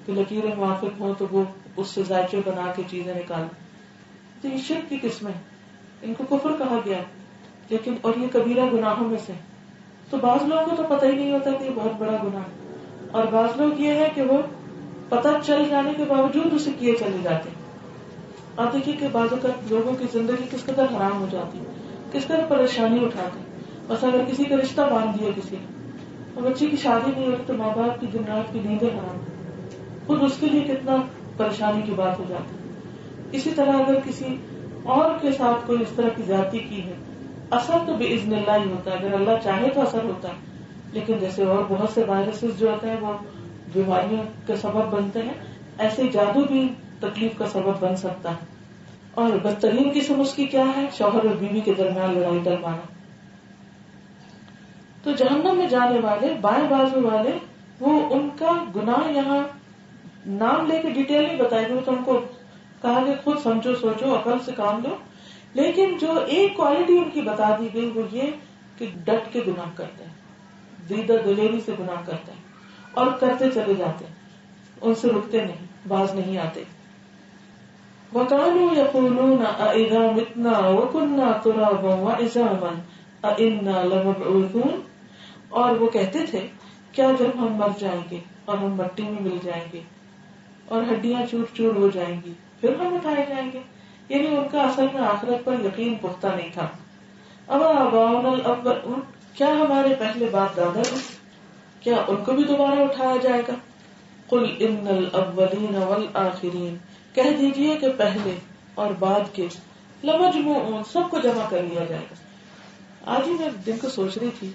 کہ لکیریں موافق ہوں تو وہ اس سے ذائچے بنا کے چیزیں نکالیں، تو یہ شرک کی قسمیں، ان کو کفر کہا گیا. لیکن اور یہ کبیرہ گناہوں میں سے. تو بعض لوگوں کو تو پتہ ہی نہیں ہوتا کہ یہ بہت بڑا گناہ ہے، اور بعض لوگ یہ ہے کہ وہ پتہ چل جانے کے باوجود اسے کیے چلے جاتے ہیں. آپ دیکھیے کہ بعض اوقات لوگوں کی زندگی کس قدر حرام ہو جاتی ہے، کس قدر پریشانی اٹھاتے ہیں. بس اگر کسی کا رشتہ باندھ دیا کسی نے اور بچے کی شادی نہیں ہوتی تو ماں باپ کی دن رات کی نیندیں حرام، خود اس کے لیے کتنا پریشانی کی بات ہو جاتی ہے. اسی طرح اگر کسی اور کے ساتھ کوئی اس طرح کی زیادتی کی ہے، اثر تو باذن اللہ ہی ہوتا ہے، اگر اللہ چاہے تو اثر ہوتا ہے. لیکن جیسے اور بہت سے وائرسز جو ہوتے ہیں وہ بیماریوں کا سبب بنتے ہیں، ایسے جادو بھی تکلیف کا سبب بن سکتا ہے. اور بدترین قسم اس کی کیا ہے؟ شوہر اور بیوی کے درمیان لڑائی ڈلوانا. تو جہنم میں جانے والے بائیں بازو والے، وہ ان کا گناہ یہاں نام لے کے ڈیٹیل نہیں بتائی گئی، تو ان کو کہا کہ خود سمجھو سوچو عقل سے کام لو. لیکن جو ایک کوالٹی ان کی بتا دی گئی وہ یہ کہ ڈٹ کے گناہ کرتے ہیں، دیدہ دلیری سے گناہ کرتے ہیں اور کرتے چلے جاتے ہیں، ان سے رکتے نہیں، باز نہیں آتے. وَكَانُوا يَقُولُونَ أَإِذَا مِتْنَا وَكُنَّا تُرَابًا وَعِظَامًا أَإِنَّا لَمَبْعُوثُونَ، اور وہ کہتے تھے کیا جب ہم مر جائیں گے اور ہم مٹی میں مل جائیں گے اور ہڈیاں چور چور ہو جائیں گی پھر ہم اٹھائے جائیں گے. یعنی ان کا اصل میں آخرت پر یقین پختہ نہیں تھا. اب آباؤنا الاولون، کیا ہمارے پہلے باپ دادا ہیں، کیا ان کو بھی دوبارہ اٹھایا جائے گا؟ قل ان الاولین والآخرین، کہہ دیجئے کہ پہلے اور بعد کے، لمجموعون، سب کو جمع کر لیا جائے گا. آج ہی میں دن کو سوچ رہی تھی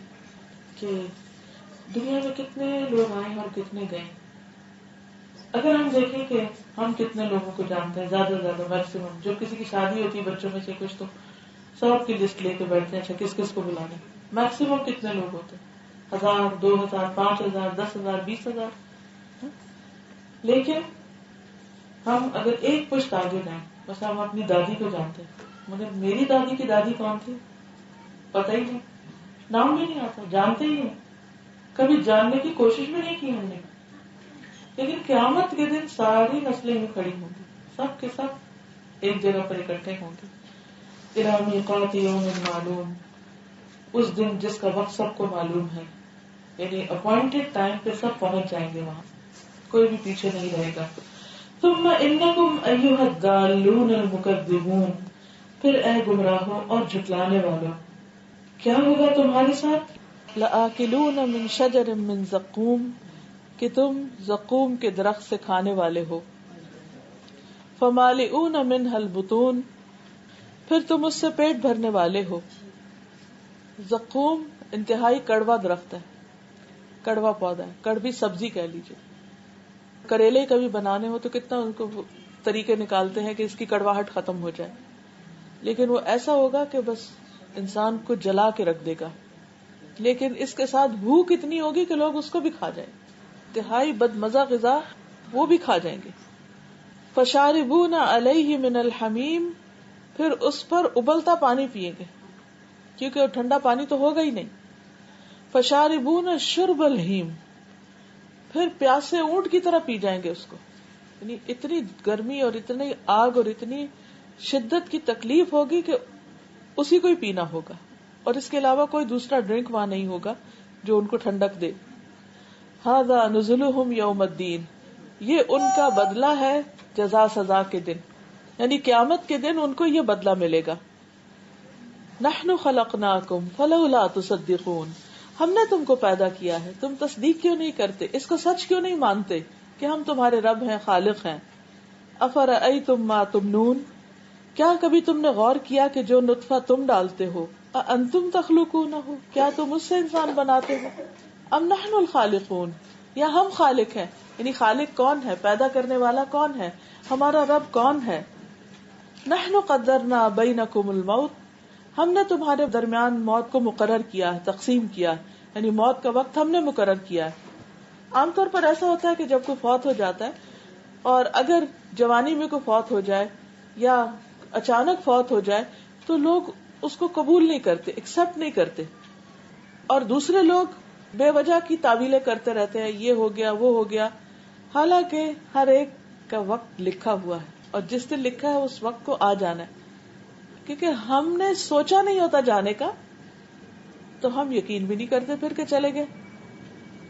کہ دنیا میں کتنے لوگ آئے اور کتنے گئے. اگر ہم دیکھیں کہ ہم کتنے لوگوں کو جانتے ہیں، زیادہ سے زیادہ میکسیمم، جو کسی کی شادی ہوتی ہے بچوں میں سے کچھ تو سب کی لسٹ لے کے بیٹھتے ہیں، اچھا کس کس کو بلانے. میکسیمم کتنے لوگ ہوتے ہیں؟ 1000، 2000، 5000، 10,000، 20,000. لیکن ہم اگر ایک پشت آگے جائیں، بس ہم اپنی دادی کو جانتے ہیں، مگر میری دادی کی دادی کون تھی پتہ ہی نہیں، نام بھی نہیں آتا، جانتے ہی نہیں، کبھی جاننے کی کوشش بھی نہیں کی ہم نے. لیکن قیامت کے دن ساری نسلیں ہی کھڑی ہوں گی، سب کے سب ایک جگہ پر اکٹھے ہوں گے. اِلَىٰ مِیقَاتِ یَوْمٍ مَّعْلُومٍ، اس دن جس کا وقت سب کو معلوم ہے. یعنی اپوائنٹڈ ٹائم پہ سب پہنچ جائیں گے وہاں، کوئی بھی پیچھے نہیں رہے گا. ثم انکم ایھا الضالون المکذبون، پھر اے گمراہوں اور جھٹلانے والوں، کیا ہوگا تمہارے ساتھ؟ لآکلون من شجر من زقوم، کہ تم زقوم کے درخت سے کھانے والے ہو. فمالئون منها البطون، پھر تم اس سے پیٹ بھرنے والے ہو. زقوم انتہائی کڑوا درخت ہے، کڑوا پودا ہے، کڑوی سبزی کہہ لیجیے. کریلے کبھی بنانے ہو تو کتنا ان کو طریقے نکالتے ہیں کہ اس کی کڑواہٹ ختم ہو جائے، لیکن وہ ایسا ہوگا کہ بس انسان کو جلا کے رکھ دے گا. لیکن اس کے ساتھ بھوک اتنی ہوگی کہ لوگ اس کو بھی کھا جائیں، انتہائی بد مزہ غذا، وہ بھی کھا جائیں گے. فشاربون علیہ من الحمیم، پھر اس پر ابلتا پانی پیئیں گے کیونکہ وہ ٹھنڈا پانی تو ہوگا ہی نہیں. فشاربون شرب الہیم، پھر پیاسے اونٹ کی طرح پی جائیں گے اس کو. یعنی اتنی گرمی اور اتنی آگ اور اتنی شدت کی تکلیف ہوگی کہ اسی کو ہی پینا ہوگا، اور اس کے علاوہ کوئی دوسرا ڈرنک وہاں نہیں ہوگا جو ان کو ٹھنڈک دے. ھذا نزلھم یوم الدین، یہ ان کا بدلہ ہے جزا سزا کے دن، یعنی قیامت کے دن ان کو یہ بدلہ ملے گا. نحن خلقناکم فلولا تصدقون، ہم نے تم کو پیدا کیا ہے، تم تصدیق کیوں نہیں کرتے، اس کو سچ کیوں نہیں مانتے کہ ہم تمہارے رب ہیں، خالق ہیں. افرأیتم ما تمنون، کیا کبھی تم نے غور کیا کہ جو نطفہ تم ڈالتے ہو، انتم تخلقونہ، کیا تم اس سے انسان بناتے ہو، ام نحن الخالقون، یا ہم خالق ہیں. یعنی خالق کون ہے، پیدا کرنے والا کون ہے، ہمارا رب کون ہے. نحن قدرنا بینکم الموت، ہم نے تمہارے درمیان موت کو مقرر کیا ہے، تقسیم کیا ہے، یعنی موت کا وقت ہم نے مقرر کیا ہے. عام طور پر ایسا ہوتا ہے کہ جب کوئی فوت ہو جاتا ہے اور اگر جوانی میں کوئی فوت ہو جائے یا اچانک فوت ہو جائے تو لوگ اس کو قبول نہیں کرتے، ایکسپٹ نہیں کرتے، اور دوسرے لوگ بے وجہ کی تعویلیں کرتے رہتے ہیں، یہ ہو گیا وہ ہو گیا. حالانکہ ہر ایک کا وقت لکھا ہوا ہے، اور جس دن لکھا ہے اس وقت کو آ جانا ہے. کیونکہ ہم نے سوچا نہیں ہوتا جانے کا تو ہم یقین بھی نہیں کرتے پھر کہ چلے گئے.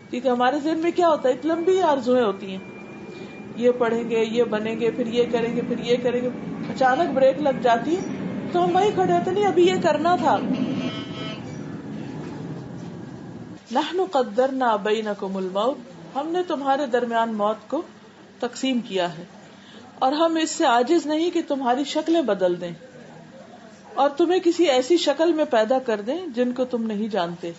کیونکہ ہمارے ذہن میں کیا ہوتا ہے، اتنی لمبی آرزویں ہوتی ہیں، یہ پڑھیں گے، یہ بنیں گے، پھر یہ کریں گے، پھر یہ کریں گے. اچانک بریک لگ جاتی تو ہم وہیں کھڑے ہوتے، نہیں ابھی یہ کرنا تھا. نحن قدرنا بینکم الموت، ہم نے تمہارے درمیان موت کو تقسیم کیا ہے، اور ہم اس سے عاجز نہیں کہ تمہاری شکلیں بدل دیں اور تمہیں کسی ایسی شکل میں پیدا کر دیں جن کو تم نہیں جانتے.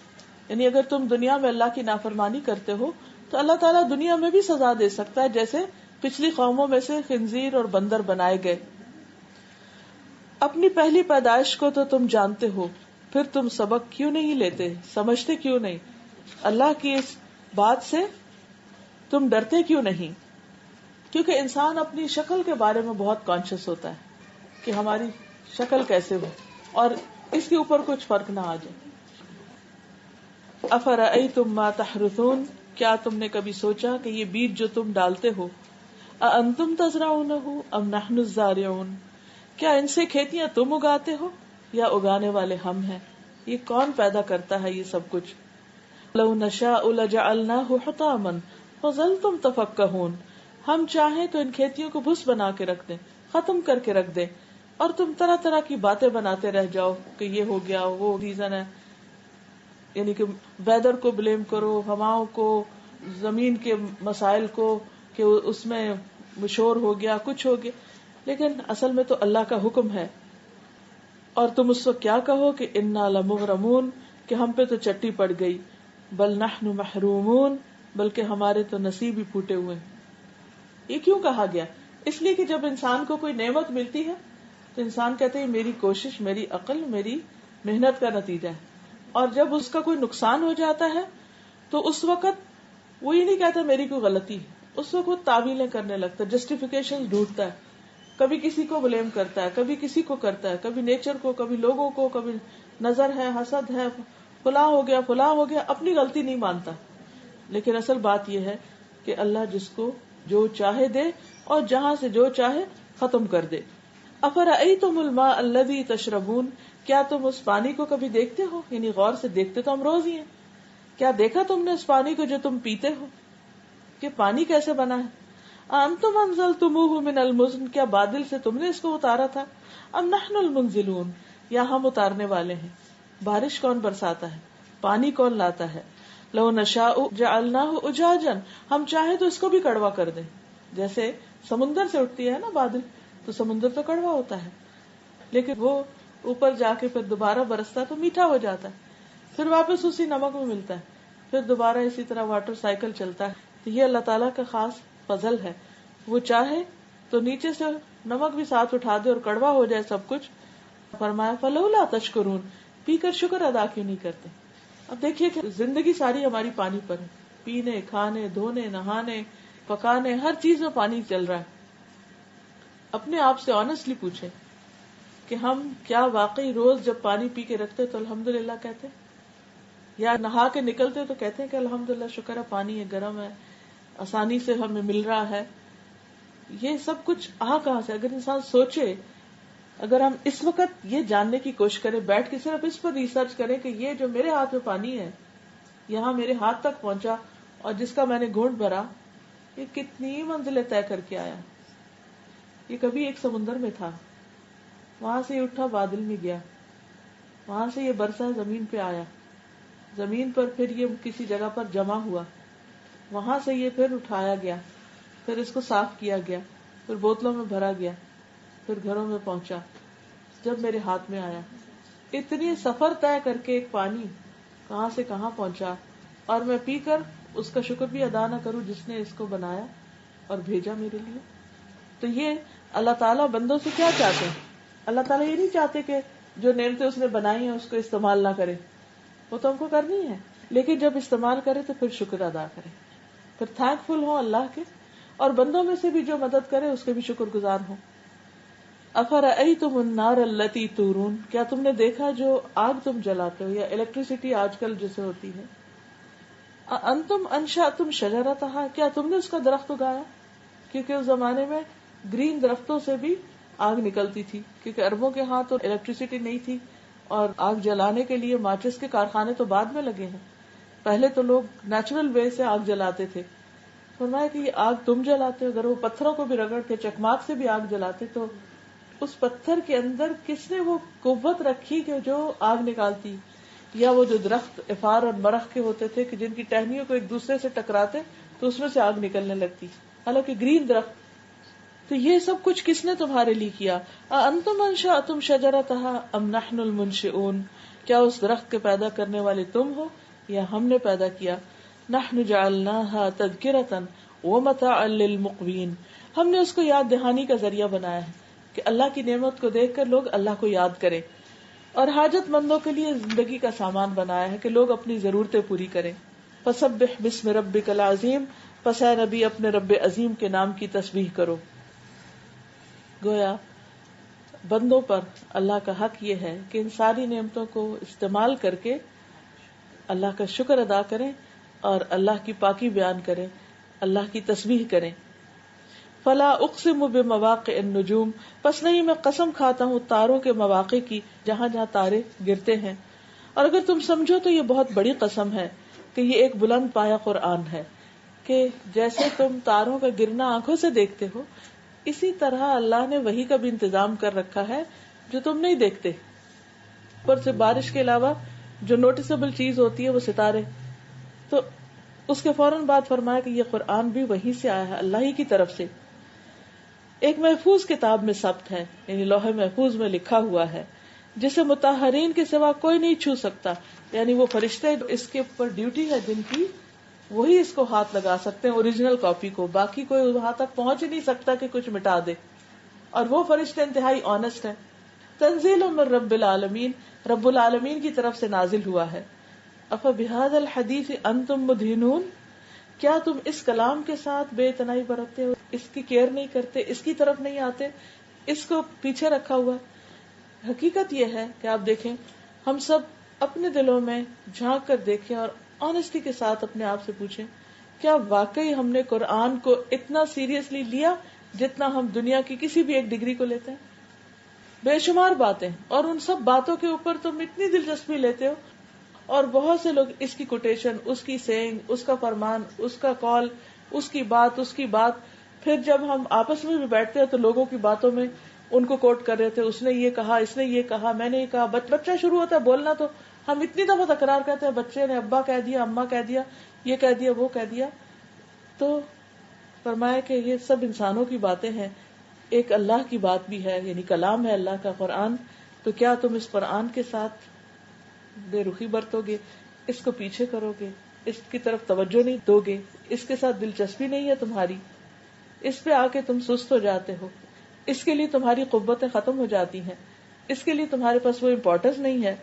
یعنی اگر تم دنیا میں اللہ کی نافرمانی کرتے ہو تو اللہ تعالیٰ دنیا میں بھی سزا دے سکتا ہے، جیسے پچھلی قوموں میں سے خنزیر اور بندر بنائے گئے. اپنی پہلی پیدائش کو تو تم جانتے ہو، پھر تم سبق کیوں نہیں لیتے، سمجھتے کیوں نہیں، اللہ کی اس بات سے تم ڈرتے کیوں نہیں. کیونکہ انسان اپنی شکل کے بارے میں بہت کانشیس ہوتا ہے کہ ہماری شکل کیسے ہو، اور اس کے اوپر کچھ فرق نہ آ جائے. افرأیتم ما تحرثون، کیا تم نے کبھی سوچا کہ یہ بیج جو تم ڈالتے ہو، اانتم تزرعونہ ام نحن الزارعون، کیا ان سے کھیتیاں تم اگاتے ہو یا اگانے والے ہم ہیں. یہ کون پیدا کرتا ہے یہ سب کچھ. لو نشاء لجعلناہ حطاما فظلتم تفکہون، ہم چاہیں تو ان کھیتیوں کو بھس بنا کے رکھ دیں، ختم کر کے رکھ دیں، اور تم طرح طرح کی باتیں بناتے رہ جاؤ کہ یہ ہو گیا وہ ریزن ہے. یعنی کہ ویدر کو بلیم کرو، ہواؤں کو، زمین کے مسائل کو، کہ اس میں مشور ہو گیا، کچھ ہو گیا. لیکن اصل میں تو اللہ کا حکم ہے، اور تم اس وقت کیا کہو کہ انا لمغرمون، کہ ہم پہ تو چٹی پڑ گئی. بل نحن محرومون، بلکہ ہمارے تو نصیب ہی پھوٹے ہوئے. یہ کیوں کہا گیا؟ اس لیے کہ جب انسان کو کوئی نعمت ملتی ہے تو انسان کہتے ہیں میری کوشش، میری عقل، میری محنت کا نتیجہ ہے. اور جب اس کا کوئی نقصان ہو جاتا ہے تو اس وقت وہ یہ نہیں کہتا میری کوئی غلطی ہے، اس وقت وہ تعویلیں کرنے لگتا ہے، جسٹیفیکیشن ڈھونڈتا ہے، کبھی کسی کو بلیم کرتا ہے، کبھی کسی کو کرتا ہے، کبھی نیچر کو، کبھی لوگوں کو، کبھی نظر ہے، حسد ہے، فلاں ہو گیا فلاں ہو گیا، اپنی غلطی نہیں مانتا. لیکن اصل بات یہ ہے کہ اللہ جس کو جو چاہے دے اور جہاں سے جو چاہے ختم کر دے. افرأیتم الماء الذی تشربون، کیا تم اس پانی کو کبھی دیکھتے ہو، یعنی غور سے دیکھتے تو ہم روز ہی ہیں، کیا دیکھا تم نے اس پانی کو جو تم پیتے ہو کہ پانی کیسے بنا ہے؟ انتم انزلتموہ من المزن، کیا بادل سے تم نے اس کو اتارا تھا؟ ام نحن المنزلون، یا ہم اتارنے والے ہیں؟ بارش کون برساتا ہے؟ پانی کون لاتا ہے؟ لو نشاء جعلناہ اجاجا، ہم چاہیں تو اس کو بھی کڑوا کر دیں. جیسے سمندر سے اٹھتی ہے نا بادل، تو سمندر تو کڑوا ہوتا ہے، لیکن وہ اوپر جا کے پھر دوبارہ برستا تو میٹھا ہو جاتا ہے، پھر واپس اسی نمک میں ملتا ہے، پھر دوبارہ اسی طرح واٹر سائیکل چلتا ہے. تو یہ اللہ تعالیٰ کا خاص فضل ہے، وہ چاہے تو نیچے سے نمک بھی ساتھ اٹھا دے اور کڑوا ہو جائے سب کچھ. فرمایا فلولا تشکرون، پی کر شکر ادا کیوں نہیں کرتے؟ اب دیکھیے کہ زندگی ساری ہماری پانی پر ہے، پینے، کھانے، دھونے، نہانے، پکانے، ہر چیز میں پانی چل رہا ہے. اپنے آپ سے آنےسٹلی پوچھیں کہ ہم کیا واقعی روز جب پانی پی کے رکھتے تو الحمدللہ کہتے، یا نہا کے نکلتے تو کہتے ہیں کہ الحمدللہ شکر ہے پانی ہے، گرم ہے، آسانی سے ہمیں مل رہا ہے. یہ سب کچھ کہاں سے؟ اگر انسان سوچے، اگر ہم اس وقت یہ جاننے کی کوشش کریں، بیٹھ کے صرف اس پر ریسرچ کریں کہ یہ جو میرے ہاتھ میں پانی ہے، یہاں میرے ہاتھ تک پہنچا اور جس کا میں نے گھونٹ بھرا، یہ کتنی منزلیں طے کر کے آیا. یہ کبھی ایک سمندر میں تھا، وہاں سے یہ اٹھا بادل میں گیا، وہاں سے یہ برسا زمین پہ آیا، زمین پر پھر یہ کسی جگہ پر جمع ہوا، وہاں سے یہ پھر اٹھایا گیا، پھر اس کو صاف کیا گیا، پھر بوتلوں میں بھرا گیا، پھر گھروں میں پہنچا، جب میرے ہاتھ میں آیا. اتنی سفر طے کر کے ایک پانی کہاں سے کہاں پہنچا، اور میں پی کر اس کا شکر بھی ادا نہ کروں جس نے اس کو بنایا اور بھیجا میرے لیے. تو یہ اللہ تعالیٰ بندوں سے کیا چاہتے ہیں؟ اللہ تعالیٰ یہ نہیں چاہتے کہ جو نعمتیں اس نے بنائی ہیں اس کو استعمال نہ کرے، وہ تو ہم کو کرنی ہے، لیکن جب استعمال کرے تو پھر شکر ادا کرے، پھر تھینک فل ہو اللہ کے، اور بندوں میں سے بھی جو مدد کرے اس کے بھی شکر گزار ہوں. افرأیتم النار التی تورون، کیا تم نے دیکھا جو آگ تم جلاتے ہو، یا الیکٹریسٹی آج کل جسے ہوتی ہے. انتم انشأتم شجرتها، کیا تم نے اس کا درخت اگایا؟ کیونکہ اس زمانے میں گرین درختوں سے بھی آگ نکلتی تھی، کیونکہ عربوں کے ہاں تو الیکٹریسٹی نہیں تھی، اور آگ جلانے کے لیے ماچس کے کارخانے تو بعد میں لگے ہیں، پہلے تو لوگ نیچرل وے سے آگ جلاتے تھے. فرمایا کہ یہ آگ تم جلاتے ہو. اگر وہ پتھروں کو بھی رگڑ کے چکماک سے بھی آگ جلاتے تو اس پتھر کے اندر کس نے وہ قوت رکھی کہ جو آگ نکالتی؟ یا وہ جو درخت افار اور مرخ کے ہوتے تھے کہ جن کی ٹہنیوں کو ایک دوسرے سے ٹکراتے تو اس میں سے آگ نکلنے لگتی، حالانکہ گرین درخت. تو یہ سب کچھ کس نے تمہارے لیے کیا؟ انتم انشأتم شجرتها ام نحن المنشئون، کیا اس درخت کے پیدا کرنے والے تم ہو یا ہم نے پیدا کیا؟ نحن جعلناها تذکرة ومتاعا للمقوین، ہم نے اس کو یاد دہانی کا ذریعہ بنایا ہے کہ اللہ کی نعمت کو دیکھ کر لوگ اللہ کو یاد کریں، اور حاجت مندوں کے لیے زندگی کا سامان بنایا ہے کہ لوگ اپنی ضرورتیں پوری کریں. فسبح بسم ربک العظیم، پس اے نبی اپنے رب عظیم کے نام کی تسبیح کرو. گویا بندوں پر اللہ کا حق یہ ہے کہ ان ساری نعمتوں کو استعمال کر کے اللہ کا شکر ادا کریں اور اللہ کی پاکی بیان کریں، اللہ کی تسبیح کریں. فلا اقسم بمواقع النجوم، پس نہیں میں قسم کھاتا ہوں تاروں کے مواقع کی، جہاں جہاں تارے گرتے ہیں. اور اگر تم سمجھو تو یہ بہت بڑی قسم ہے کہ یہ ایک بلند پایا قرآن ہے، کہ جیسے تم تاروں کا گرنا آنکھوں سے دیکھتے ہو، اسی طرح اللہ نے وحی کا بھی انتظام کر رکھا ہے جو تم نہیں دیکھتے. اوپر سے بارش کے علاوہ جو نوٹسبل چیز ہوتی ہے وہ ستارے. تو اس کے فوراً بعد فرمایا کہ یہ قرآن بھی وحی سے آیا ہے، اللہ ہی کی طرف سے. ایک محفوظ کتاب میں ثبت ہے، یعنی لوح محفوظ میں لکھا ہوا ہے، جسے مطہرین کے سوا کوئی نہیں چھو سکتا. یعنی وہ فرشتے اس کے اوپر ڈیوٹی ہے جن کی، وہی اس کو ہاتھ لگا سکتے ہیں اوریجنل کاپی کو، باقی کوئی وہاں تک پہنچ ہی نہیں سکتا کہ کچھ مٹا دے. اور وہ فرشتے انتہائی آنےسٹ ہیں. تنزیل من رب العالمین، رب العالمین کی طرف سے نازل ہوا ہے. افبہذا الحدیث انتم مدہنون، کیا تم اس کلام کے ساتھ بے اتنائی برتتے ہو، اس کی کیئر نہیں کرتے، اس کی طرف نہیں آتے، اس کو پیچھے رکھا ہوا. حقیقت یہ ہے کہ آپ دیکھیں، ہم سب اپنے دلوں میں جھانک کر دیکھیں اور آنےسٹی کے ساتھ اپنے آپ سے پوچھیں، کیا واقعی ہم نے قرآن کو اتنا سیریسلی لیا جتنا ہم دنیا کی کسی بھی ایک ڈگری کو لیتے ہیں؟ بے شمار باتیں، اور ان سب باتوں کے اوپر تم اتنی دلچسپی لیتے ہو، اور بہت سے لوگ اس کی کوٹیشن، اس کی سینگ، اس کا فرمان، اس کا قول، اس کی بات، پھر جب ہم آپس میں بھی بیٹھتے ہیں تو لوگوں کی باتوں میں ان کو کوٹ کر رہے تھے، اس نے یہ کہا، اس نے یہ کہا، میں نے یہ کہا. بچہ شروع ہوتا ہے بولنا تو ہم اتنی دفعہ تکرار کرتے ہیں، بچے نے ابا کہہ دیا، اماں کہہ دیا، یہ کہہ دیا، وہ کہہ دیا. تو فرمایا کہ یہ سب انسانوں کی باتیں ہیں، ایک اللہ کی بات بھی ہے، یعنی کلام ہے اللہ کا قرآن. تو کیا تم اس قرآن کے ساتھ بے رخی برتو گے، اس کو پیچھے کرو گے، اس کی طرف توجہ نہیں دو گے، اس کے ساتھ دلچسپی نہیں ہے تمہاری، اس پہ آ کے تم سست ہو جاتے ہو، اس کے لیے تمہاری قوتیں ختم ہو جاتی ہیں، اس کے لیے تمہارے پاس وہ امپورٹنس نہیں ہے.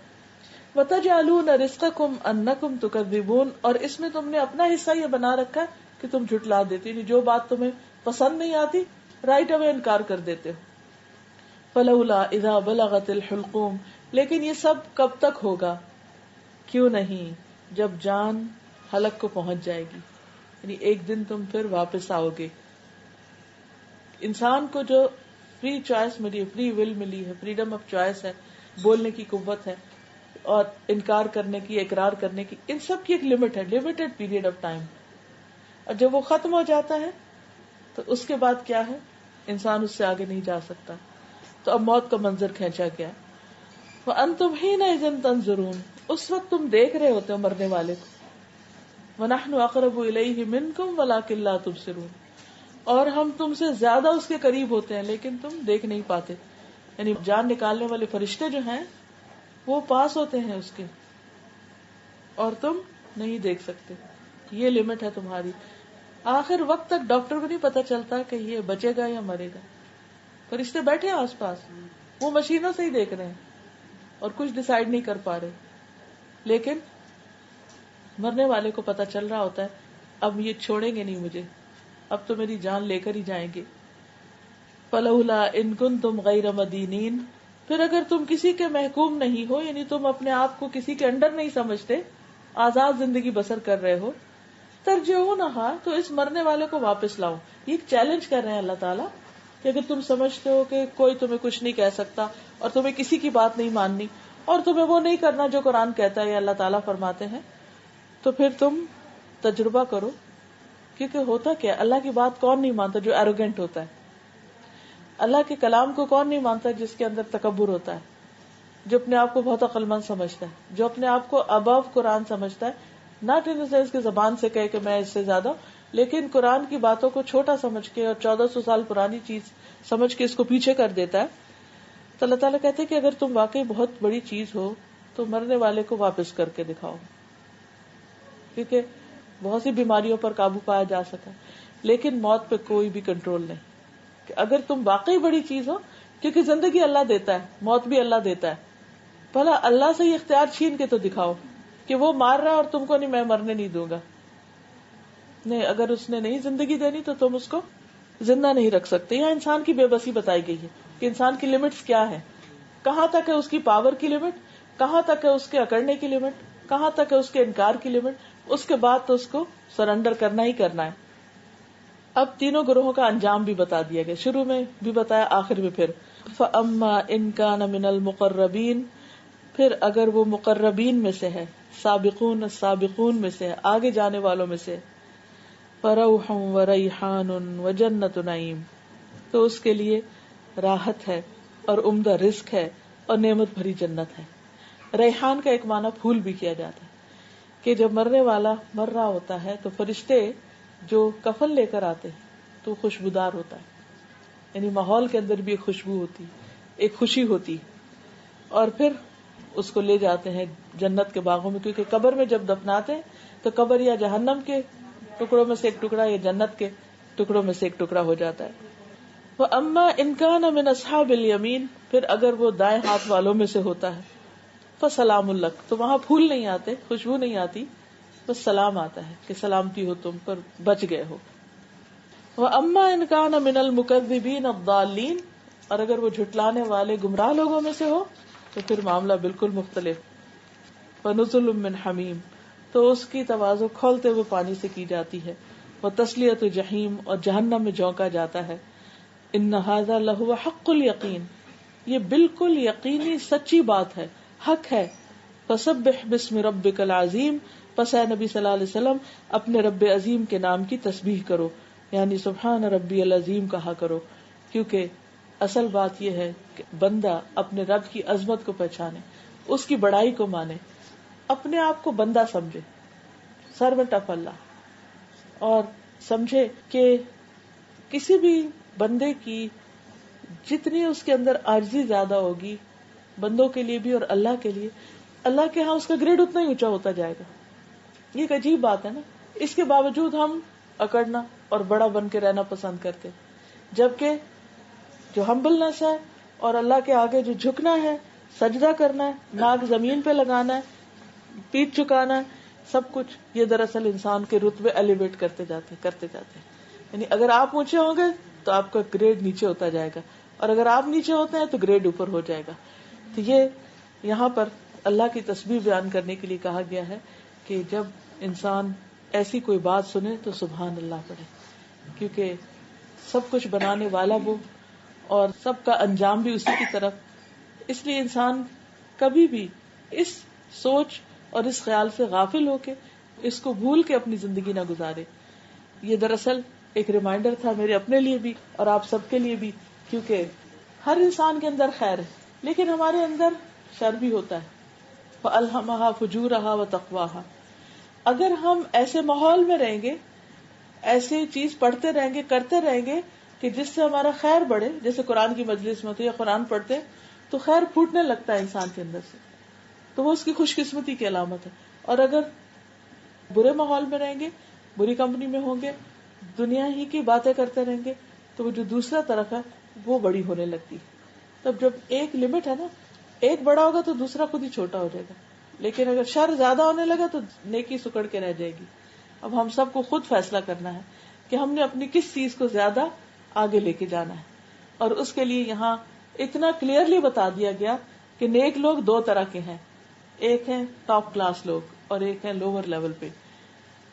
وَتَجْعَلُونَ رِزْقَكُمْ أَنَّكُمْ تُكَذِّبُونَ، اور اس میں تم نے اپنا حصہ یہ بنا رکھا ہے کہ تم جھٹلا دیتے، یعنی جو بات تمہیں پسند نہیں آتی رائٹ اوے انکار کر دیتے ہو. فَلَوْلَا إِذَا بَلَغَتِ الْحُلْقُومَ، لیکن یہ سب کب تک ہوگا، کیوں نہیں جب جان حلق کو پہنچ جائے گی، یعنی ایک دن تم پھر واپس آؤ گے. انسان کو جو فری چوائس ملی ہے، فری ول ملی ہے، فریڈم آف چوائس ہے، بولنے کی قوت ہے اور انکار کرنے کی، اقرار کرنے کی، ان سب کی ایک لمٹ ہے، لمیٹڈ پیریڈ آف ٹائم. اور جب وہ ختم ہو جاتا ہے تو اس کے بعد کیا ہے، انسان اس سے آگے نہیں جا سکتا. تو اب موت کا منظر کھینچا گیا. وَأَنْتُمْ حِينَئِذٍ تَنظُرُونَ، اس وقت تم دیکھ رہے ہوتے ہو مرنے والے کو. وَنَحْنُ أَقْرَبُ إِلَيْهِ مِنْكُمْ وَلَكِنْ لَا تُبْصِرُونَ، اور ہم تم سے زیادہ اس کے قریب ہوتے ہیں لیکن تم دیکھ نہیں پاتے. یعنی جان نکالنے والے فرشتے جو ہیں وہ پاس ہوتے ہیں اس کے اور تم نہیں دیکھ سکتے. یہ لمٹ ہے تمہاری. آخر وقت تک ڈاکٹر کو نہیں پتا چلتا کہ یہ بچے گا یا مرے گا. فرشتے بیٹھے ہیں آس پاس، وہ مشینوں سے ہی دیکھ رہے ہیں اور کچھ ڈیسائیڈ نہیں کر پا رہے. لیکن مرنے والے کو پتا چل رہا ہوتا ہے اب یہ چھوڑیں گے نہیں مجھے، اب تو میری جان لے کر ہی جائیں گے. فَلَوْلَا إِن كُنتُمْ غَيْرَ مَدِينِينَ، پھر اگر تم کسی کے محکوم نہیں ہو، یعنی تم اپنے آپ کو کسی کے انڈر نہیں سمجھتے، آزاد زندگی بسر کر رہے ہو، ترجعونہا، تو اس مرنے والے کو واپس لاؤ. یہ ایک چیلنج کر رہے ہیں اللہ تعالیٰ کہ اگر تم سمجھتے ہو کہ کوئی تمہیں کچھ نہیں کہہ سکتا اور تمہیں کسی کی بات نہیں ماننی اور تمہیں وہ نہیں کرنا جو قرآن کہتا ہے یا اللہ تعالیٰ فرماتے ہیں، تو پھر تم تجربہ کرو. کیونکہ ہوتا کیا، اللہ کی بات کون نہیں مانتا جو ایروگینٹ ہوتا ہے. اللہ کے کلام کو کون نہیں مانتا جس کے اندر تکبر ہوتا ہے، جو اپنے آپ کو بہت عقل مند سمجھتا ہے، جو اپنے آپ کو ابو قرآن سمجھتا ہے. ناٹ ان سینس کی زبان سے کہے کہ میں اس سے زیادہ، لیکن قرآن کی باتوں کو چھوٹا سمجھ کے اور 1400 سال پرانی چیز سمجھ کے اس کو پیچھے کر دیتا ہے. تو اللہ تعالیٰ کہتے ہیں کہ اگر تم واقعی بہت بڑی چیز ہو تو مرنے والے کو واپس کر کے دکھاؤ. کیونکہ بہت سی بیماریوں پر قابو پایا جا سکا لیکن موت پہ کوئی بھی کنٹرول نہیں. کہ اگر تم واقعی بڑی چیز ہو، کیونکہ زندگی اللہ دیتا ہے، موت بھی اللہ دیتا ہے، بھلا اللہ سے یہ اختیار چھین کے تو دکھاؤ کہ وہ مار رہا ہے اور تم کو نہیں، میں مرنے نہیں دوں گا. نہیں، اگر اس نے نہیں زندگی دینی تو تم اس کو زندہ نہیں رکھ سکتے. یہاں انسان کی بے بسی بتائی گئی ہے کہ انسان کی لمٹس کیا ہے، کہاں تک ہے اس کی پاور کی لمٹ، کہاں تک ہے اس کے اکڑنے کی لمٹ، کہاں تک ہے اس کے انکار کی لمٹ. اس کے بعد تو اس کو سرنڈر کرنا ہی کرنا ہے. اب تینوں گروہوں کا انجام بھی بتا دیا گیا، شروع میں بھی بتایا، آخر میں پھر. فَأَمَّا إِن كَانَ مِنَ الْمُقَرَّبِينَ، پھر اگر وہ مقربین میں سے ہے، سابقون السابقون میں سے ہے، آگے جانے والوں میں سے، فَرَوْحٌ وَرَيْحَانٌ وَجَنَّتُ نَعِيمٍ، تو اس کے لیے راحت ہے اور عمدہ رزق ہے اور نعمت بھری جنت ہے. ریحان کا ایک معنی پھول بھی کیا جاتا ہے کہ جب مرنے والا مر رہا ہوتا ہے تو فرشتے جو کفن لے کر آتے ہیں تو خوشبودار ہوتا ہے، یعنی ماحول کے اندر بھی ایک خوشبو ہوتی، ایک خوشی ہوتی. اور پھر اس کو لے جاتے ہیں جنت کے باغوں میں، کیونکہ قبر میں جب دفناتے ہیں تو قبر یا جہنم کے ٹکڑوں میں سے ایک ٹکڑا یا جنت کے ٹکڑوں میں سے ایک ٹکڑا ہو جاتا ہے. وَأَمَّا إِن كَانَ مِنْ أَصْحَابِ الْيَمِينَ، پھر اگر وہ دائیں ہاتھ والوں میں سے ہوتا ہے، فَسَلَامٌ لَكَ، تو وہاں پھول نہیں آتے، خوشبو نہیں آتی، بس سلام آتا ہے کہ سلامتی ہو، تم پر بچ گئے ہو. وَأَمَّا إِن كَانَ مِنَ الْمُكَذِّبِينَ الضَّالِّينَ، اور اگر وہ جھٹلانے والے گمراہ لوگوں میں سے ہو تو پھر معاملہ بالکل مختلف. فَنُزُلٌ مِّنْ حَمِيمٍ، تو اس کی توازو کھولتے ہوئے پانی سے کی جاتی ہے. وَتَصْلِيَةُ جَحِيمٍ، اور جہنم میں جھونکا جاتا ہے. إِنَّ هَذَا لَهُوَ حَقُّ الْيَقِينِ، یہ بالکل یقینی سچی بات ہے، حق ہے. فسبح باسم ربک العظیم، پس اے نبی صلی اللہ علیہ وسلم اپنے رب عظیم کے نام کی تسبیح کرو، یعنی سبحان ربی العظیم کہا کرو، کیونکہ اصل بات یہ ہے کہ بندہ اپنے رب کی عظمت کو پہچانے، اس کی بڑائی کو مانے، اپنے آپ کو بندہ سمجھے، سرونٹ آف اللہ، اور سمجھے کہ کسی بھی بندے کی جتنی اس کے اندر عاجزی زیادہ ہوگی، بندوں کے لیے بھی اور اللہ کے لیے، اللہ کے ہاں اس کا گریڈ اتنا ہی اونچا ہوتا جائے گا. یہ ایک عجیب بات ہے نا. اس کے باوجود ہم اکڑنا اور بڑا بن کے رہنا پسند کرتے، جبکہ جو ہمبلنس ہے اور اللہ کے آگے جو جھکنا ہے، سجدہ کرنا ہے، ناک زمین پہ لگانا ہے، پیٹھ چکانا ہے، سب کچھ یہ دراصل انسان کے رتبے ایلیویٹ کرتے جاتے ہیں. یعنی اگر آپ اونچے ہوں گے تو آپ کا گریڈ نیچے ہوتا جائے گا، اور اگر آپ نیچے ہوتے ہیں تو گریڈ اوپر ہو جائے گا. تو یہ یہاں پر اللہ کی تسبیح بیان کرنے کے لیے کہا گیا ہے کہ جب انسان ایسی کوئی بات سنے تو سبحان اللہ پڑھے، کیونکہ سب کچھ بنانے والا وہ اور سب کا انجام بھی اسی کی طرف. اس لیے انسان کبھی بھی اس سوچ اور اس خیال سے غافل ہو کے، اس کو بھول کے اپنی زندگی نہ گزارے. یہ دراصل ایک ریمائنڈر تھا میرے اپنے لیے بھی اور آپ سب کے لیے بھی، کیونکہ ہر انسان کے اندر خیر ہے لیکن ہمارے اندر شر بھی ہوتا ہے. فَأَلْهَمَهَا فُجُورَهَا وَتَقْوَاهَا. اگر ہم ایسے ماحول میں رہیں گے، ایسی چیز پڑھتے رہیں گے، کرتے رہیں گے کہ جس سے ہمارا خیر بڑھے، جیسے قرآن کی مجلس میں تو یا قرآن پڑھتے تو خیر پھوٹنے لگتا ہے انسان کے اندر سے، تو وہ اس کی خوش قسمتی کی علامت ہے. اور اگر برے ماحول میں رہیں گے، بری کمپنی میں ہوں گے، دنیا ہی کی باتیں کرتے رہیں گے، تو وہ جو دوسرا طرف ہے وہ بڑی ہونے لگتی. تب جب ایک لمٹ ہے نا، ایک بڑا ہوگا تو دوسرا خود ہی چھوٹا ہو جائے گا. لیکن اگر شر زیادہ ہونے لگا تو نیکی سکڑ کے رہ جائے گی. اب ہم سب کو خود فیصلہ کرنا ہے کہ ہم نے اپنی کس چیز کو زیادہ آگے لے کے جانا ہے. اور اس کے لیے یہاں اتنا کلیئرلی بتا دیا گیا کہ نیک لوگ دو طرح کے ہیں، ایک ہیں ٹاپ کلاس لوگ اور ایک ہیں لوور لیول پہ.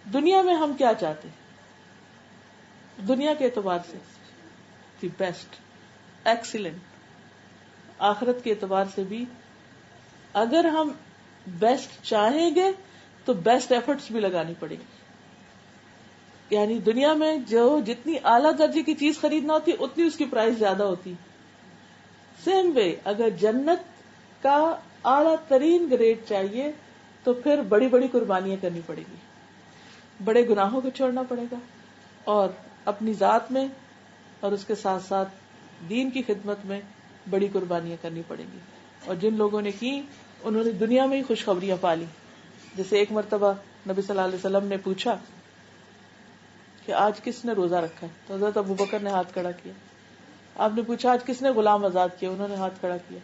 دنیا میں ہم کیا چاہتے ہیں؟ دنیا کے اعتبار سے دی بیسٹ، ایکسیلنٹ. آخرت کے اعتبار سے بھی اگر ہم بیسٹ چاہیں گے تو بیسٹ ایفرٹس بھی لگانی پڑے گی. یعنی دنیا میں جو جتنی اعلیٰ درجے کی چیز خریدنا ہوتی اتنی اس کی پرائس زیادہ ہوتی. سیم وے اگر جنت کا اعلیٰ ترین گریڈ چاہیے تو پھر بڑی بڑی قربانیاں کرنی پڑے گی، بڑے گناہوں کو چھوڑنا پڑے گا، اور اپنی ذات میں اور اس کے ساتھ ساتھ دین کی خدمت میں بڑی قربانیاں کرنی پڑیں گی. اور جن لوگوں نے کی انہوں نے دنیا میں ہی خوشخبریاں پالی. جیسے ایک مرتبہ نبی صلی اللہ علیہ وسلم نے پوچھا کہ آج کس نے روزہ رکھا ہے، تو حضرت ابوبکر نے ہاتھ کھڑا کیا. آپ نے پوچھا آج کس نے غلام آزاد کیا، انہوں نے ہاتھ کھڑا کیا.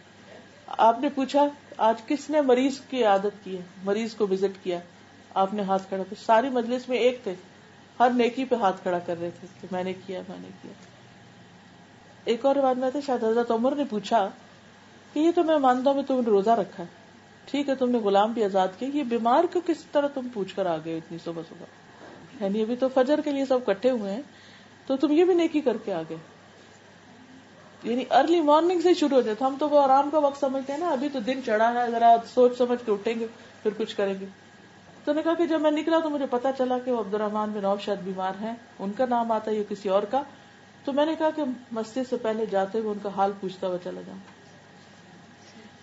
آپ نے پوچھا آج کس نے مریض کی عادت کی ہے، مریض کو وزٹ کیا، آپ نے ہاتھ کھڑا کیا. ساری مجلس میں ایک تھے، ہر نیکی پہ ہاتھ کھڑا کر رہے تھے کہ میں نے کیا، میں نے کیا. ایک اور روایت میں تھے شاید حضرت عمر نے پوچھا کہ یہ تو میں مانتا ہوں تم نے روزہ رکھا ہے، ٹھیک ہے تم نے غلام بھی آزاد کیا، یہ بیمار کو کس طرح تم پوچھ کر آ گئے اتنی صبح صبح، یعنی ابھی تو فجر کے لیے سب اکٹھے ہوئے ہیں تو تم یہ بھی نیکی کر کے آ گئے. یعنی ارلی مارننگ سے شروع ہو جاتا. ہم تو وہ آرام کا وقت سمجھتے ہیں نا، ابھی تو دن چڑھا ہے، ذرا سوچ سمجھ کے اٹھیں گے پھر کچھ کریں گے. تو نے کہا کہ جب میں نکلا تو مجھے پتا چلا کہ وہ عبد الرحمن بن عوف شاید بیمار ہیں، ان کا نام آتا ہے یا کسی اور کا. تو میں نے کہا کہ مسجد سے پہلے جاتے ہوئے ان کا حال پوچھتا ہوا چلا جاؤں.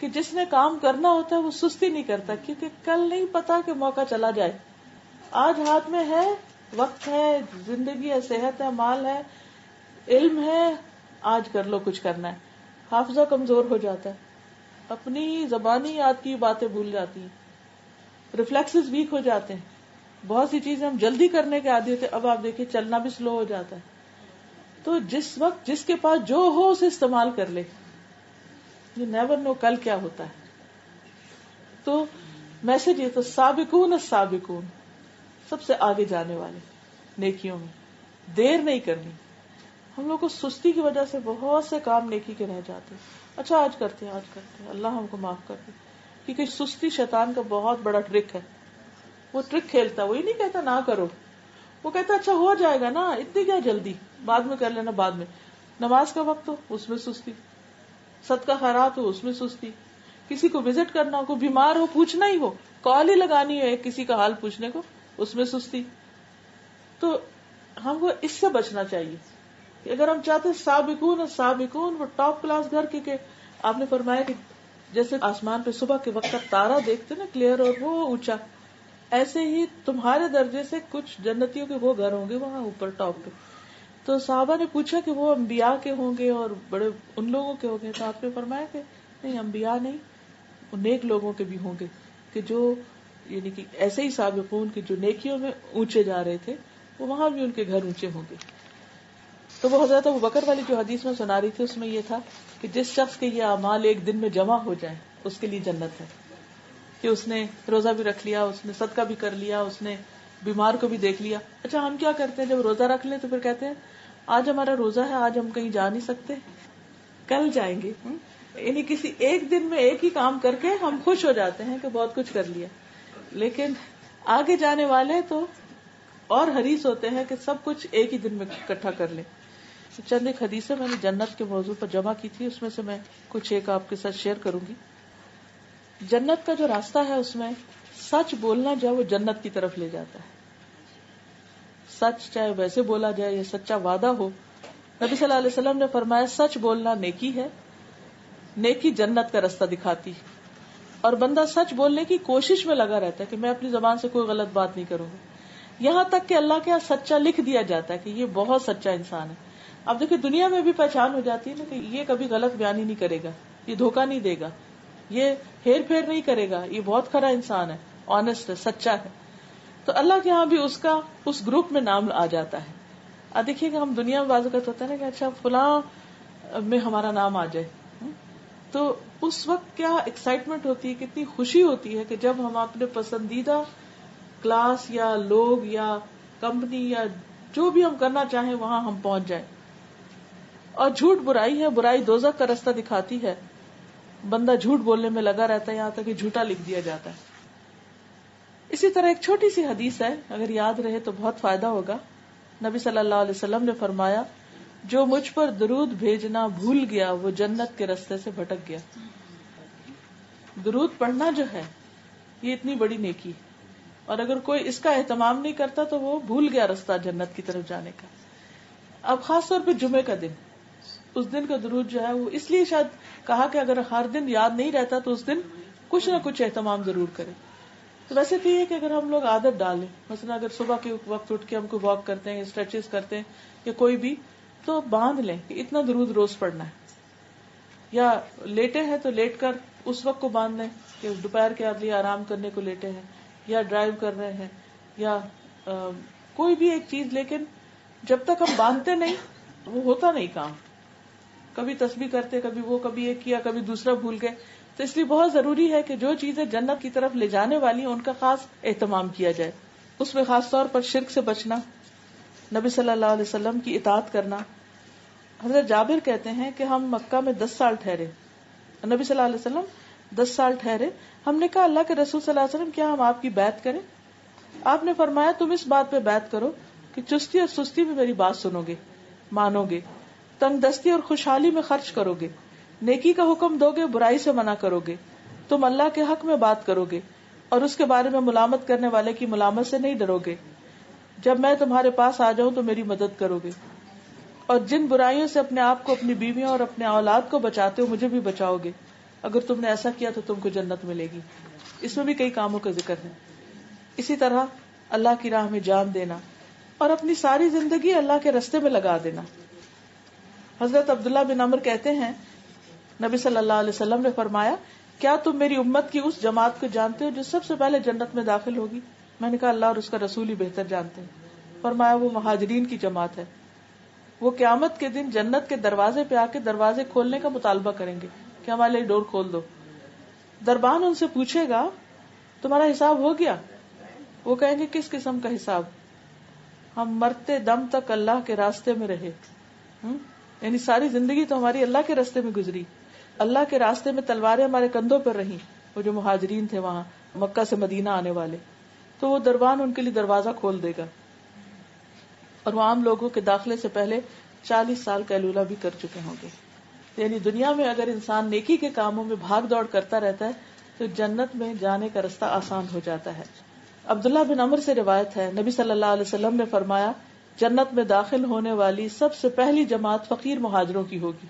کہ جس نے کام کرنا ہوتا ہے وہ سستی نہیں کرتا، کیونکہ کل نہیں پتا کہ موقع چلا جائے. آج ہاتھ میں ہے، وقت ہے، زندگی ہے، صحت ہے، مال ہے، علم ہے، آج کر لو کچھ کرنا ہے. حافظہ کمزور ہو جاتا ہے، اپنی زبانی یاد کی باتیں بھول جاتی ہیں، ریفلیکسز ویک ہو جاتے ہیں. بہت سی چیزیں ہم جلدی کرنے کے عادی ہوتے، اب آپ دیکھیں چلنا بھی سلو ہو جاتا ہے. تو جس وقت جس کے پاس جو ہو اسے استعمال کر لے. You never know کل کیا ہوتا ہے. تو میسج یہ تو سابقون السابقون، سب سے آگے جانے والے نیکیوں میں دیر نہیں کرنی. ہم لوگ کو سستی کی وجہ سے بہت سے کام نیکی کے رہ جاتے. اچھا آج کرتے ہیں، اللہ ہم کو معاف کر دے. کیونکہ سستی شیطان کا بہت بڑا ٹرک ہے. وہ ٹرک کھیلتا ہے، وہی نہیں کہتا نہ کرو، وہ کہتا اچھا ہو جائے گا نا، اتنی کیا جلدی، بعد میں کر لینا بعد میں. نماز کا وقت ہو اس میں سستی، صدقہ خیرات ہو اس میں سستی، کسی کو وزٹ کرنا ہو, کوئی بیمار ہو پوچھنا ہی ہو, کال ہی لگانی ہے کسی کا حال پوچھنے کو, اس میں سستی. تو ہم کو اس سے بچنا چاہیے. اگر ہم چاہتے سابقون وہ ٹاپ کلاس گھر کے, کہ آپ نے فرمایا کہ جیسے آسمان پہ صبح کے وقت تارا دیکھتے نا کلیئر اور وہ اونچا, ایسے ہی تمہارے درجے سے کچھ جنتیوں کے وہ گھر ہوں گے وہاں اوپر ٹاپ پہ. تو صحابہ نے پوچھا کہ وہ انبیاء کے ہوں گے اور بڑے ان لوگوں کے ہوں گے, تو آپ نے فرمایا کہ نہیں, انبیاء نہیں, وہ نیک لوگوں کے بھی ہوں گے, کہ جو یعنی کہ ایسے ہی سابقون کہ جو نیکیوں میں اونچے جا رہے تھے وہ وہاں بھی ان کے گھر اونچے ہوں گے. تو وہ حضرت ابوبکر والی جو حدیث میں سنا رہی تھی اس میں یہ تھا کہ جس شخص کے یہ اعمال ایک دن میں جمع ہو جائیں اس کے لیے جنت ہے, کہ اس نے روزہ بھی رکھ لیا, اس نے صدقہ بھی کر لیا, اس نے بیمار کو بھی دیکھ لیا. اچھا ہم کیا کرتے ہیں جب روزہ رکھ لیں تو پھر کہتے ہیں آج ہمارا روزہ ہے, آج ہم کہیں جا نہیں سکتے, کل جائیں گے. یعنی کسی ایک دن میں ایک ہی کام کر کے ہم خوش ہو جاتے ہیں کہ بہت کچھ کر لیا, لیکن آگے جانے والے تو اور حریص ہوتے ہیں کہ سب کچھ ایک ہی دن میں اکٹھا کر لیں. چند ایک حدیثیں میں نے جنت کے موضوع پر جمع کی تھی, اس میں سے میں کچھ ایک آپ کے ساتھ شیئر کروں گی. جنت کا جو راستہ ہے اس میں سچ بولنا جو ہے وہ جنت کی طرف لے جاتا ہے. سچ چاہے ویسے بولا جائے یا سچا وعدہ ہو, نبی صلی اللہ علیہ وسلم نے فرمایا سچ بولنا نیکی ہے, نیکی جنت کا راستہ دکھاتی, اور بندہ سچ بولنے کی کوشش میں لگا رہتا ہے کہ میں اپنی زبان سے کوئی غلط بات نہیں کروں گا, یہاں تک کہ اللہ کے یہاں سچا لکھ دیا جاتا ہے کہ یہ بہت سچا انسان ہے. اب دیکھیں دنیا میں بھی پہچان ہو جاتی ہے نا کہ یہ کبھی غلط بیانی نہیں کرے گا, یہ دھوکہ نہیں دے گا, یہ ہیر پھیر نہیں کرے گا, یہ بہت کھرا انسان ہے, آنےسٹ ہے, سچا ہے. تو اللہ کے ہاں بھی اس کا اس گروپ میں نام آ جاتا ہے. اب دیکھیے کہ ہم دنیا میں بازو کرتے ہوتے ہیں نا کہ اچھا فلاں میں ہمارا نام آ جائے, تو اس وقت کیا ایکسائٹمنٹ ہوتی ہے, کتنی خوشی ہوتی ہے کہ جب ہم اپنے پسندیدہ کلاس یا لوگ یا کمپنی یا جو بھی ہم کرنا چاہیں وہاں ہم پہنچ جائیں. اور جھوٹ برائی ہے, برائی دوزخ کا راستہ دکھاتی ہے, بندہ جھوٹ بولنے میں لگا رہتا ہے, یہاں تک کہ جھوٹا لکھ دیا جاتا ہے. اسی طرح ایک چھوٹی سی حدیث ہے, اگر یاد رہے تو بہت فائدہ ہوگا. نبی صلی اللہ علیہ وسلم نے فرمایا جو مجھ پر درود بھیجنا بھول گیا وہ جنت کے راستے سے بھٹک گیا. درود پڑھنا جو ہے یہ اتنی بڑی نیکی, اور اگر کوئی اس کا اہتمام نہیں کرتا تو وہ بھول گیا راستہ جنت کی طرف جانے کا. اب خاص طور پہ جمعے کا دن, اس دن کا درود جو ہے وہ اس لیے شاید کہا کہ اگر ہر دن یاد نہیں رہتا تو اس دن کچھ نہ کچھ اہتمام ضرور کرے. تو ویسے تو یہ کہ اگر ہم لوگ عادت ڈالیں, مثلا اگر صبح کے وقت اٹھ کے ہم کوئی واک کرتے ہیں, اسٹریچز کرتے ہیں یا کوئی بھی, تو باندھ لیں کہ اتنا درود روز پڑھنا ہے. یا لیٹے ہیں تو لیٹ کر اس وقت کو باندھ لیں کہ دوپہر کے لیے آرام کرنے کو لیٹے ہیں, یا ڈرائیو کر رہے ہیں, یا کوئی بھی ایک چیز, لیکن جب تک ہم باندھتے نہیں وہ ہوتا نہیں کام. کبھی تسبیح کرتے, کبھی وہ, کبھی ایک کیا, کبھی دوسرا بھول گئے. تو اس لیے بہت ضروری ہے کہ جو چیزیں جنت کی طرف لے جانے والی ہیں ان کا خاص اہتمام کیا جائے. اس میں خاص طور پر شرک سے بچنا, نبی صلی اللہ علیہ وسلم کی اطاعت کرنا. حضرت جابر کہتے ہیں کہ ہم مکہ میں 10 سال ٹھہرے, نبی صلی اللہ علیہ وسلم 10 سال ٹھہرے. ہم نے کہا اللہ کے رسول صلی اللہ علیہ وسلم کیا ہم آپ کی بیعت کریں؟ آپ نے فرمایا تم اس بات پہ بیعت کرو کہ چستی اور سستی میں میری بات سنو گے, مانو گے, تنگ دستی اور خوشحالی میں خرچ کرو گے, نیکی کا حکم دو گے, برائی سے منع کرو گے, تم اللہ کے حق میں بات کرو گے اور اس کے بارے میں ملامت کرنے والے کی ملامت سے نہیں ڈرو گے. جب میں تمہارے پاس آ جاؤں تو میری مدد کرو گے, اور جن برائیوں سے اپنے آپ کو, اپنی بیویوں اور اپنے اولاد کو بچاتے ہو مجھے بھی بچاؤ گے. اگر تم نے ایسا کیا تو تم کو جنت ملے گی. اس میں بھی کئی کاموں کا ذکر ہے. اسی طرح اللہ کی راہ میں جان دینا اور اپنی ساری زندگی اللہ کے راستے میں لگا دینا. حضرت عبداللہ بن عمر کہتے ہیں نبی صلی اللہ علیہ وسلم نے فرمایا کیا تم میری امت کی اس جماعت کو جانتے ہو جو سب سے پہلے جنت میں داخل ہوگی؟ میں نے کہا اللہ اور اس کا رسول ہی بہتر جانتے ہیں. فرمایا وہ مہاجرین کی جماعت ہے. وہ قیامت کے دن جنت کے دروازے پہ آ کے دروازے کھولنے کا مطالبہ کریں گے کہ ہمارے لیے ڈور کھول دو. دربان ان سے پوچھے گا تمہارا حساب ہو گیا؟ وہ کہیں گے کس قسم کا حساب؟ ہم مرتے دم تک اللہ کے راستے میں رہے, یعنی ساری زندگی تو ہماری اللہ کے راستے میں گزری, اللہ کے راستے میں تلواریں ہمارے کندھوں پر رہیں. وہ جو مہاجرین تھے وہاں مکہ سے مدینہ آنے والے, تو وہ دربان ان کے لیے دروازہ کھول دے گا, اور وہ عام لوگوں کے داخلے سے پہلے 40 سال قیلولہ بھی کر چکے ہوں گے. یعنی دنیا میں اگر انسان نیکی کے کاموں میں بھاگ دوڑ کرتا رہتا ہے تو جنت میں جانے کا رستہ آسان ہو جاتا ہے. عبداللہ بن عمر سے روایت ہے، نبی صلی اللہ علیہ وسلم نے فرمایا، جنت میں داخل ہونے والی سب سے پہلی جماعت فقیر مہاجروں کی ہوگی،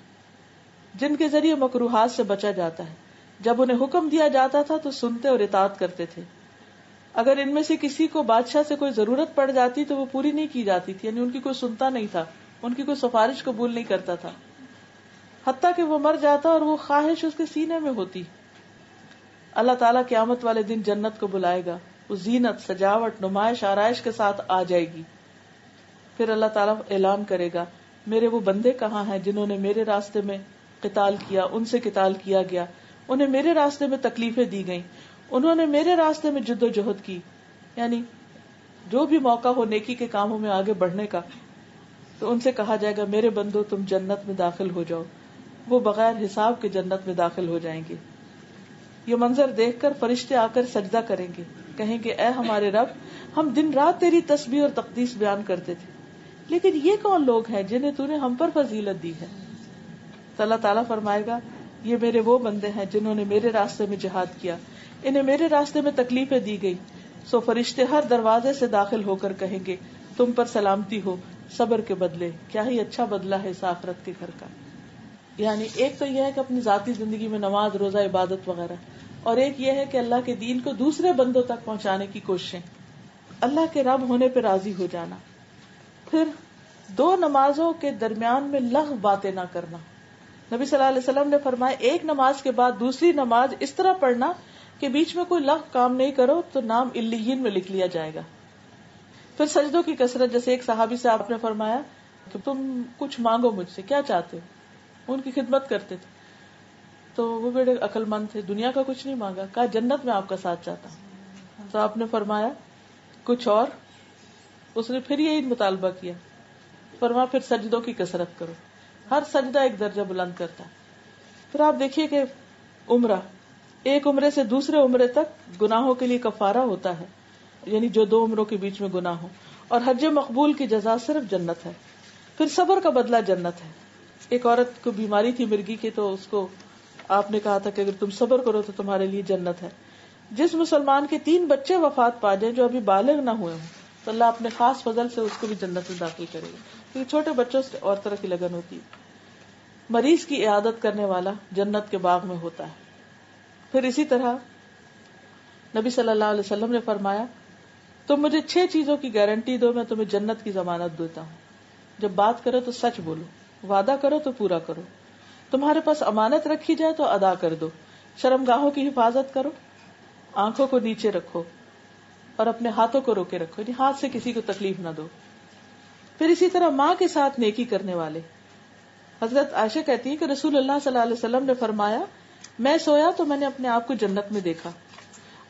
جن کے ذریعے مکروہات سے بچا جاتا ہے. جب انہیں حکم دیا جاتا تھا تو سنتے اور اطاعت کرتے تھے. اگر ان میں سے کسی کو بادشاہ سے کوئی ضرورت پڑ جاتی تو وہ پوری نہیں کی جاتی تھی، یعنی ان کی کوئی سنتا نہیں تھا، ان کی کوئی سفارش قبول نہیں کرتا تھا، حتیٰ کہ وہ مر جاتا اور وہ خواہش اس کے سینے میں ہوتی. اللہ تعالیٰ قیامت والے دن جنت کو بلائے گا، وہ زینت، سجاوٹ، نمائش، آرائش کے ساتھ آ جائے گی. پھر اللہ تعالیٰ اعلان کرے گا، میرے وہ بندے کہاں ہیں جنہوں نے میرے راستے میں قتال کیا، ان سے قتال کیا گیا، انہیں میرے راستے میں تکلیفیں دی گئیں، انہوں نے میرے راستے میں جد و جہد کی. یعنی جو بھی موقع ہو نیکی کے کاموں میں آگے بڑھنے کا، تو ان سے کہا جائے گا، میرے بندو تم جنت میں داخل ہو جاؤ. وہ بغیر حساب کے جنت میں داخل ہو جائیں گے. یہ منظر دیکھ کر فرشتے آ کر سجدہ کریں گے، کہیں گے، اے ہمارے رب، ہم دن رات تیری تسبیح اور تقدیس بیان کرتے تھے، لیکن یہ کون لوگ ہیں جنہیں تو نے ہم پر فضیلت دی ہے؟ تو اللہ تعالیٰ فرمائے گا، یہ میرے وہ بندے ہیں جنہوں نے میرے راستے میں جہاد کیا، انہیں میرے راستے میں تکلیفیں دی گئی. سو فرشتے ہر دروازے سے داخل ہو کر کہیں گے، تم پر سلامتی ہو صبر کے بدلے، کیا ہی اچھا بدلہ ہے اس آخرت کے گھر کا. یعنی ایک تو یہ ہے کہ اپنی ذاتی زندگی میں نماز، روزہ، عبادت وغیرہ، اور ایک یہ ہے کہ اللہ کے دین کو دوسرے بندوں تک پہنچانے کی کوششیں، اللہ کے رب ہونے پہ راضی ہو جانا. پھر 2 نمازوں کے درمیان میں لغو باتیں نہ کرنا. نبی صلی اللہ علیہ وسلم نے فرمایا، ایک نماز کے بعد دوسری نماز اس طرح پڑھنا کہ بیچ میں کوئی لغو کام نہیں کرو تو نام علیین میں لکھ لیا جائے گا. پھر سجدوں کی کثرت، جیسے ایک صحابی سے آپ نے فرمایا کہ تم کچھ مانگو مجھ سے، کیا چاہتے ہو؟ ان کی خدمت کرتے تھے تو وہ بڑے عقل مند تھے، دنیا کا کچھ نہیں مانگا، کہا جنت میں آپ کا ساتھ چاہتا ہوں. تو آپ نے فرمایا کچھ اور؟ اس نے پھر یہی مطالبہ کیا، فرمایا پھر سجدوں کی کثرت کرو، ہر سجدہ ایک درجہ بلند کرتا ہے. پھر آپ دیکھیے کہ عمرہ، ایک عمرے سے دوسرے عمرے تک گناہوں کے لیے کفارہ ہوتا ہے، یعنی جو 2 عمروں کے بیچ میں گناہ ہو. اور حج مقبول کی جزا صرف جنت ہے. پھر صبر کا بدلہ جنت ہے. ایک عورت کو بیماری تھی مرگی کی، تو اس کو آپ نے کہا تھا کہ اگر تم صبر کرو تو تمہارے لیے جنت ہے. جس مسلمان کے 3 بچے وفات پا جائیں جو ابھی بالغ نہ ہوئے ہوں تو اللہ اپنے خاص فضل سے اس کو بھی جنت میں داخل کرے گا، کیونکہ چھوٹے بچوں سے اور طرح کی لگن ہوتی ہے. مریض کی عیادت کرنے والا جنت کے باغ میں ہوتا ہے. پھر اسی طرح نبی صلی اللہ علیہ وسلم نے فرمایا، تم مجھے 6 چیزوں کی گارنٹی دو، میں تمہیں جنت کی ضمانت دیتا ہوں. جب بات کرو تو سچ بولو، وعدہ کرو تو پورا کرو، تمہارے پاس امانت رکھی جائے تو ادا کر دو، شرمگاہوں کی حفاظت کرو، آنکھوں کو نیچے رکھو اور اپنے ہاتھوں کو روکے رکھو، یعنی ہاتھ سے کسی کو تکلیف نہ دو. پھر اسی طرح ماں کے ساتھ نیکی کرنے والے. حضرت عائشہ کہتی ہیں کہ رسول اللہ صلی اللہ علیہ وسلم نے فرمایا، میں سویا تو میں نے اپنے آپ کو جنت میں دیکھا،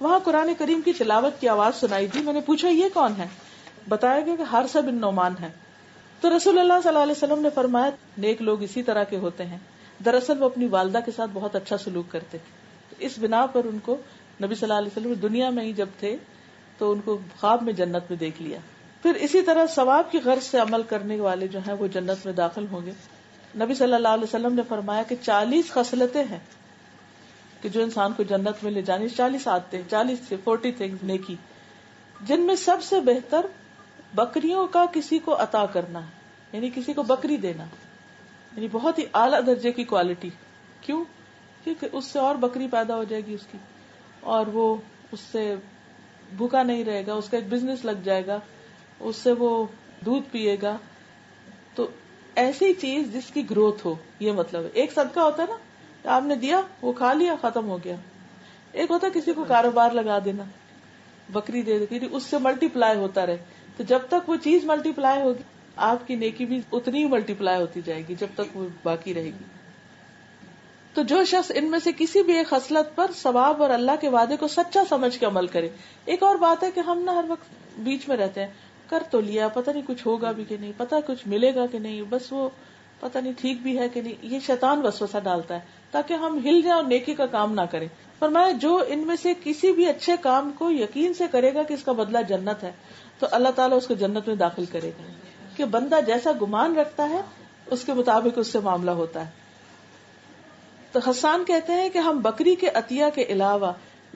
وہاں قرآن کریم کی تلاوت کی آواز سنائی دی. میں نے پوچھا یہ کون ہے؟ بتایا گیا کہ حارثہ بن نعمان ہے. تو رسول اللہ صلی اللہ علیہ وسلم نے فرمایا، نیک لوگ اسی طرح کے ہوتے ہیں، دراصل وہ اپنی والدہ کے ساتھ بہت اچھا سلوک کرتے تھے. اس بنا پر ان کو نبی صلی اللہ علیہ وسلم دنیا میں ہی جب تھے تو ان کو خواب میں جنت میں دیکھ لیا. پھر اسی طرح ثواب کی غرض سے عمل کرنے والے جو ہیں وہ جنت میں داخل ہوں گے. نبی صلی اللہ علیہ وسلم نے فرمایا کہ 40 خصلتیں ہیں کہ جو انسان کو جنت میں لے جانی، 40 عادتیں، 40 سے 40 تھنگز نیکی، جن میں سب سے بہتر بکریوں کا کسی کو عطا کرنا ہے، یعنی کسی کو بکری دینا، یعنی بہت ہی اعلیٰ درجے کی کوالٹی. کیوں؟ کیونکہ اس سے اور بکری پیدا ہو جائے گی اس کی، اور وہ اس سے بھوکا نہیں رہے گا، اس کا ایک بزنس لگ جائے گا، اس سے وہ دودھ پیے گا. تو ایسی چیز جس کی گروتھ ہو، یہ مطلب ہے. ایک صدقہ ہوتا ہے نا، آپ نے دیا، وہ کھا لیا، ختم ہو گیا. ایک ہوتا ہے کسی کو کاروبار لگا دینا، بکری دے دے، اس سے ملٹی پلائی ہوتا رہے. تو جب تک وہ چیز ملٹی پلائی ہوگی، آپ کی نیکی بھی اتنی ہی ملٹی پلائی ہوتی جائے گی جب تک وہ باقی رہے گی. تو جو شخص ان میں سے کسی بھی ایک خصلت پر ثواب اور اللہ کے وعدے کو سچا سمجھ کے عمل کرے. ایک اور بات ہے کہ ہم نہ ہر وقت بیچ میں رہتے ہیں، کر تو لیا، پتہ نہیں کچھ ہوگا بھی کہ نہیں، پتہ کچھ ملے گا کہ نہیں، بس وہ پتہ نہیں ٹھیک بھی ہے کہ نہیں. یہ شیطان وسوسہ ڈالتا ہے تاکہ ہم ہل جائیں اور نیکی کا کام نہ کریں. فرمایا جو ان میں سے کسی بھی اچھے کام کو یقین سے کرے گا کہ اس کا بدلہ جنت ہے تو اللہ تعالیٰ اس کو جنت میں داخل کرے گا. کہ بندہ جیسا گمان رکھتا ہے اس کے مطابق اس سے معاملہ ہوتا ہے. تو حسان کہتے ہیں کہ ہم بکری کے عطیہ کے علاوہ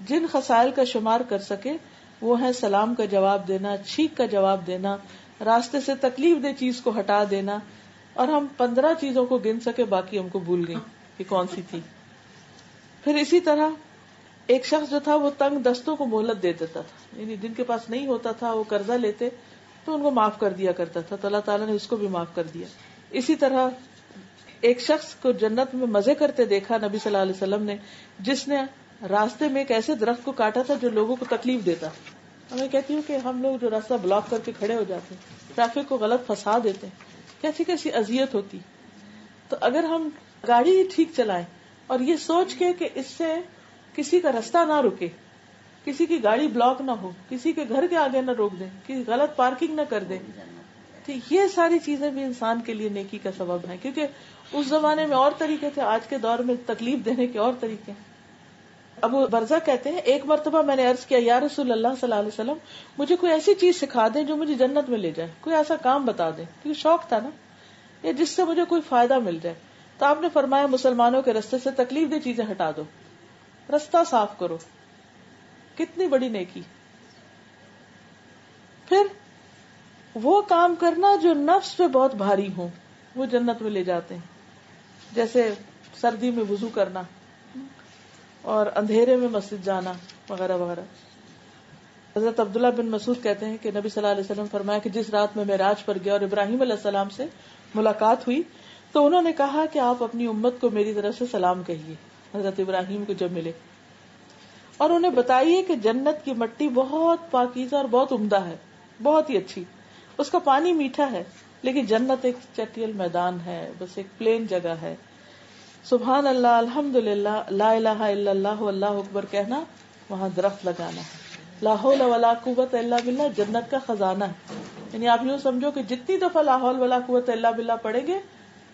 جن خصائل کا شمار کر سکے وہ ہیں سلام کا جواب دینا، چھینک کا جواب دینا، راستے سے تکلیف دہ چیز کو ہٹا دینا، اور ہم 15 چیزوں کو گن سکے، باقی ہم کو بھول گئی کہ کون سی تھی. پھر اسی طرح ایک شخص جو تھا وہ تنگ دستوں کو مہلت دے دیتا تھا، یعنی جن کے پاس نہیں ہوتا تھا وہ قرضہ لیتے تو ان کو معاف کر دیا کرتا تھا، تو اللہ تعالیٰ نے اس کو بھی معاف کر دیا. اسی طرح ایک شخص کو جنت میں مزے کرتے دیکھا نبی صلی اللہ علیہ وسلم نے، جس نے راستے میں ایک ایسے درخت کو کاٹا تھا جو لوگوں کو تکلیف دیتا. میں کہتی ہوں کہ ہم لوگ جو راستہ بلاک کر کے کھڑے ہو جاتے ہیں، ٹریفک کو غلط پھنسا دیتے ہیں، کیسی کیسی اذیت ہوتی. تو اگر ہم گاڑی ہی ٹھیک چلائیں اور یہ سوچ کے کہ اس سے کسی کا راستہ نہ رکے، کسی کی گاڑی بلاک نہ ہو، کسی کے گھر کے آگے نہ روک دیں، کسی غلط پارکنگ نہ کر دیں، تو یہ ساری چیزیں بھی انسان کے لیے نیکی کا سبب ہیں. کیونکہ اس زمانے میں اور طریقے تھے، آج کے دور میں تکلیف دینے کے اور طریقے ہیں. ابو برزہ کہتے ہیں ایک مرتبہ میں نے عرض کیا یا رسول اللہ صلی اللہ علیہ وسلم مجھے کوئی ایسی چیز سکھا دیں جو مجھے جنت میں لے جائے، کوئی ایسا کام بتا دیں، کیونکہ شوق تھا نا، یا جس سے مجھے کوئی فائدہ مل جائے. تو آپ نے فرمایا مسلمانوں کے رستے سے تکلیف دہ چیزیں ہٹا دو، رستہ صاف کرو. کتنی بڑی نیکی. پھر وہ کام کرنا جو نفس پہ بہت بھاری ہو، وہ جنت میں لے جاتے ہیں، جیسے سردی میں وضو کرنا اور اندھیرے میں مسجد جانا وغیرہ وغیرہ. حضرت عبداللہ بن مسعود کہتے ہیں کہ نبی صلی اللہ علیہ وسلم فرمایا کہ جس رات میں معراج پر گیا اور ابراہیم علیہ السلام سے ملاقات ہوئی تو انہوں نے کہا کہ آپ اپنی امت کو میری طرف سے سلام کہیے، حضرت ابراہیم کو جب ملے، اور انہیں بتائیے کہ جنت کی مٹی بہت پاکیزہ اور بہت عمدہ ہے، بہت ہی اچھی، اس کا پانی میٹھا ہے، لیکن جنت ایک چٹیل میدان ہے، بس ایک پلین جگہ ہے. سبحان اللہ، الحمدللہ، لا الہ الا اللہ، اللہ اکبر کہنا، وہاں درخت لگانا ہے. لا حول ولا قوت الا باللہ جنت کا خزانہ ہے. یعنی آپ یوں سمجھو کہ جتنی دفعہ لا حول ولا قوت الا باللہ پڑھیں گے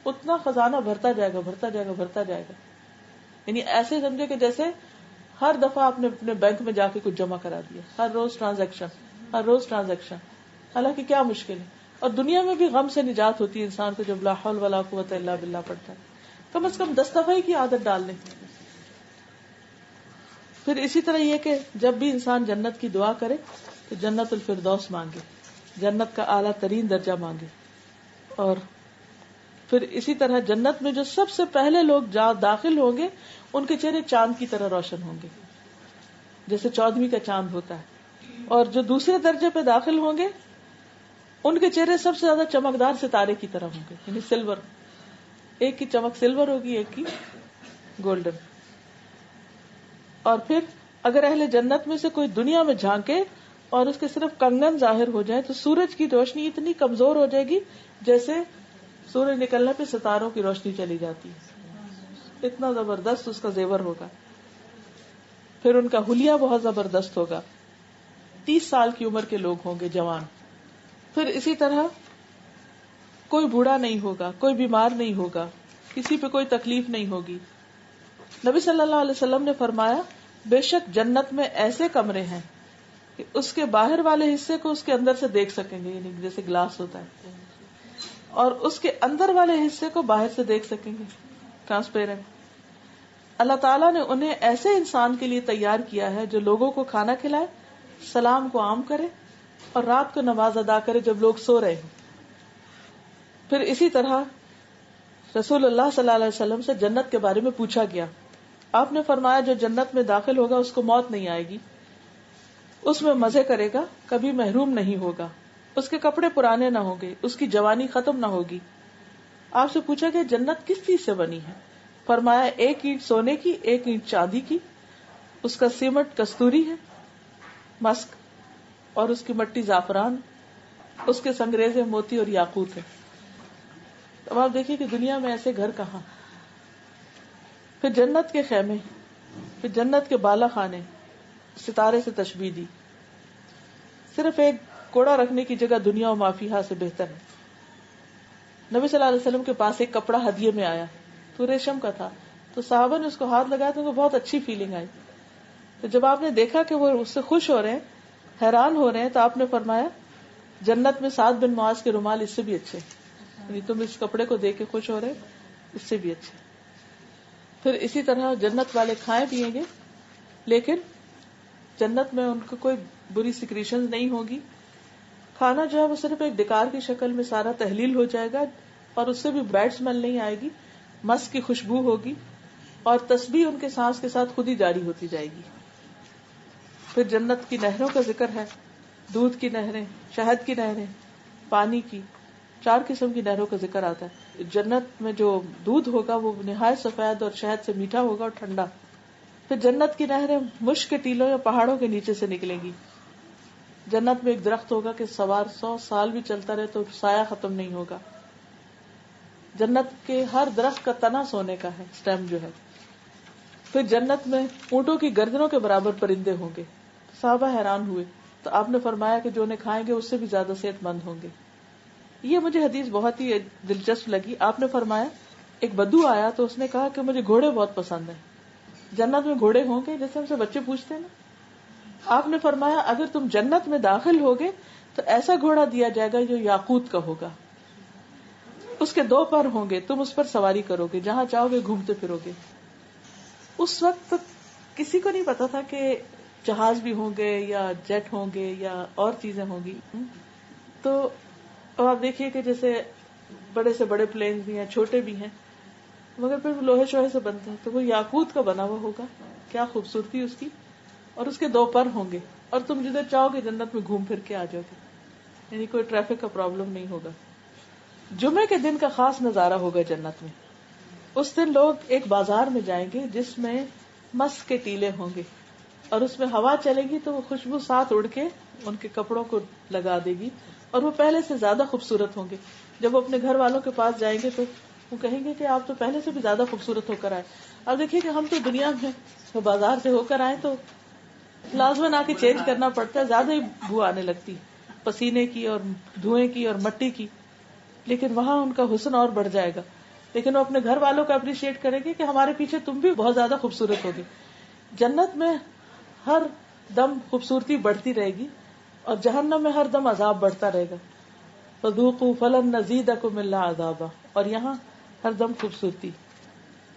اتنا خزانہ بھرتا جائے گا، بھرتا جائے گا، بھرتا جائے گا. یعنی ایسے سمجھے کہ جیسے ہر دفعہ آپ نے اپنے بینک میں جا کے کچھ جمع کرا دیا، ہر روز ٹرانزیکشن. حالانکہ کیا مشکل ہے. اور دنیا میں بھی غم سے نجات ہوتی ہے انسان کو جب لا حول ولا قوت الا باللہ پڑھتا ہے. کم از کم 10 دفعہ کی عادت ڈال لیں. پھر اسی طرح یہ کہ جب بھی انسان جنت کی دعا کرے تو جنت الفردوس مانگے، جنت کا اعلیٰ ترین درجہ مانگے. اور پھر اسی طرح جنت میں جو سب سے پہلے لوگ داخل ہوں گے ان کے چہرے چاند کی طرح روشن ہوں گے، جیسے 14ویں کا چاند ہوتا ہے. اور جو دوسرے درجے پہ داخل ہوں گے ان کے چہرے سب سے زیادہ چمکدار ستارے کی طرح ہوں گے، یعنی سلور، ایک کی چمک سلور ہوگی، ایک کی گولڈن. اور پھر اگر اہل جنت میں سے کوئی دنیا میں جھانکے اور اس کے صرف کنگن ظاہر ہو جائے تو سورج کی روشنی اتنی کمزور ہو جائے گی جیسے سورج نکلنے پہ ستاروں کی روشنی چلی جاتی ہے، اتنا زبردست اس کا زیور ہوگا. پھر ان کا حلیہ بہت زبردست ہوگا. 30 سال کی عمر کے لوگ ہوں گے، جوان. پھر اسی طرح کوئی بوڑھا نہیں ہوگا، کوئی بیمار نہیں ہوگا، کسی پہ کوئی تکلیف نہیں ہوگی. نبی صلی اللہ علیہ وسلم نے فرمایا بے شک جنت میں ایسے کمرے ہیں کہ اس کے باہر والے حصے کو اس کے اندر سے دیکھ سکیں گے، یعنی جیسے گلاس ہوتا ہے، اور اس کے اندر والے حصے کو باہر سے دیکھ سکیں گے، ٹرانسپیرنٹ. اللہ تعالیٰ نے انہیں ایسے انسان کے لیے تیار کیا ہے جو لوگوں کو کھانا کھلائے، سلام کو عام کرے اور رات کو نماز ادا کرے جب لوگ سو رہے ہیں. پھر اسی طرح رسول اللہ صلی اللہ علیہ وسلم سے جنت کے بارے میں پوچھا گیا. آپ نے فرمایا جو جنت میں داخل ہوگا اس کو موت نہیں آئے گی، اس میں مزے کرے گا، کبھی محروم نہیں ہوگا، اس کے کپڑے پرانے نہ ہوں گے، اس کی جوانی ختم نہ ہوگی. آپ سے پوچھا گیا جنت کس چیز سے بنی ہے؟ فرمایا ایک اینٹ سونے کی، ایک اینٹ چاندی کی، اس کا سیمنٹ کستوری ہے، مسک، اور اس کی مٹی زعفران، اس کے سنگریزے موتی اور یاقوت ہے. اب آپ دیکھیے کہ دنیا میں ایسے گھر کہاں. پھر جنت کے خیمے، پھر جنت کے بالا خانے، ستارے سے تشبیہ دی. صرف ایک کوڑا رکھنے کی جگہ دنیا و مافیہا سے بہتر ہے. نبی صلی اللہ علیہ وسلم کے پاس ایک کپڑا ہدیے میں آیا تو ریشم کا تھا، تو صحابہ نے اس کو ہاتھ لگایا تو ان کو بہت اچھی فیلنگ آئی. تو جب آپ نے دیکھا کہ وہ اس سے خوش ہو رہے ہیں، حیران ہو رہے ہیں، تو آپ نے فرمایا جنت میں سعد بن معاذ کے رومال اس سے بھی اچھے، یعنی تم اس کپڑے کو دیکھ کے خوش ہو رہے اس سے بھی اچھے. پھر اسی طرح جنت والے کھائیں پیئیں گے، لیکن جنت میں ان کو کوئی بری سیکریشن نہیں ہوگی. کھانا جو ہے وہ صرف ایک ڈکار کی شکل میں سارا تحلیل ہو جائے گا، اور اس سے بھی بیڈ اسمیل نہیں آئے گی، مس کی خوشبو ہوگی، اور تسبیح ان کے سانس کے ساتھ خود ہی جاری ہوتی جائے گی. پھر جنت کی نہروں کا ذکر ہے، دودھ کی نہریں، شہد کی نہریں، پانی کی، 4 قسم کی نہروں کا ذکر آتا ہے. جنت میں جو دودھ ہوگا وہ نہایت سفید اور شہد سے میٹھا ہوگا اور ٹھنڈا. پھر جنت کی نہریں مشک کے ٹیلوں یا پہاڑوں کے نیچے سے نکلیں گی. جنت میں ایک درخت ہوگا کہ سوار 100 سال بھی چلتا رہے تو سایہ ختم نہیں ہوگا. جنت کے ہر درخت کا تنا سونے کا ہے، سٹیم جو ہے. پھر جنت میں اونٹوں کی گردنوں کے برابر پرندے ہوں گے. صحابہ حیران ہوئے تو آپ نے فرمایا کہ جو انہیں کھائیں گے اس سے بھی زیادہ صحت مند ہوں گے. یہ مجھے حدیث بہت ہی دلچسپ لگی. آپ نے فرمایا ایک بدو آیا تو اس نے کہا کہ مجھے گھوڑے بہت پسند ہیں. جنت میں گھوڑے ہوں گے؟ جیسے ہم سے بچے پوچھتے ہیں نا. آپ نے فرمایا اگر تم جنت میں داخل ہوگے تو ایسا گھوڑا دیا جائے گا جو یاقوت کا ہوگا، اس کے 2 پر ہوں گے، تم اس پر سواری کرو گے، جہاں چاہو گے گھومتے پھرو گے. اس وقت کسی کو نہیں پتا تھا کہ جہاز بھی ہوں گے یا جیٹ ہوں گے یا اور چیزیں ہوں گی. تو اب آپ دیکھیے کہ جیسے بڑے سے بڑے پلین بھی ہیں، چھوٹے بھی ہیں، مگر پھر لوہے شوہے سے بنتے ہیں، تو وہ یاقوت کا بنا ہوا ہوگا. کیا خوبصورتی اس کی. اور اس کے 2 پر ہوں گے، اور تم جدھر چاہو گے جنت میں گھوم پھر کے آ جاؤ گے، یعنی کوئی ٹریفک کا پرابلم نہیں ہوگا. جمعے کے دن کا خاص نظارہ ہوگا جنت میں. اس دن لوگ ایک بازار میں جائیں گے جس میں مسک کے ٹیلے ہوں گے، اور اس میں ہوا چلے گی تو وہ خوشبو ساتھ اڑ کے ان کے کپڑوں کو لگا دے گی، اور وہ پہلے سے زیادہ خوبصورت ہوں گے. جب وہ اپنے گھر والوں کے پاس جائیں گے تو وہ کہیں گے کہ آپ تو پہلے سے بھی زیادہ خوبصورت ہو کر آئے. اب دیکھیے کہ ہم تو دنیا میں وہ بازار سے ہو کر آئے تو لازماً آ کے چینج کرنا پڑتا ہے، زیادہ ہی بو آنے لگتی پسینے کی اور دھوئیں کی اور مٹی کی. لیکن وہاں ان کا حسن اور بڑھ جائے گا. لیکن وہ اپنے گھر والوں کو اپریشیٹ کریں گے کہ ہمارے پیچھے تم بھی بہت زیادہ خوبصورت ہوگی. جنت میں ہر دم خوبصورتی بڑھتی رہے گی، اور جہنم میں ہر دم عذاب بڑھتا رہے گا. فذوقوا فلن نزیدکم الا عذابا. اور یہاں ہر دم خوبصورتی،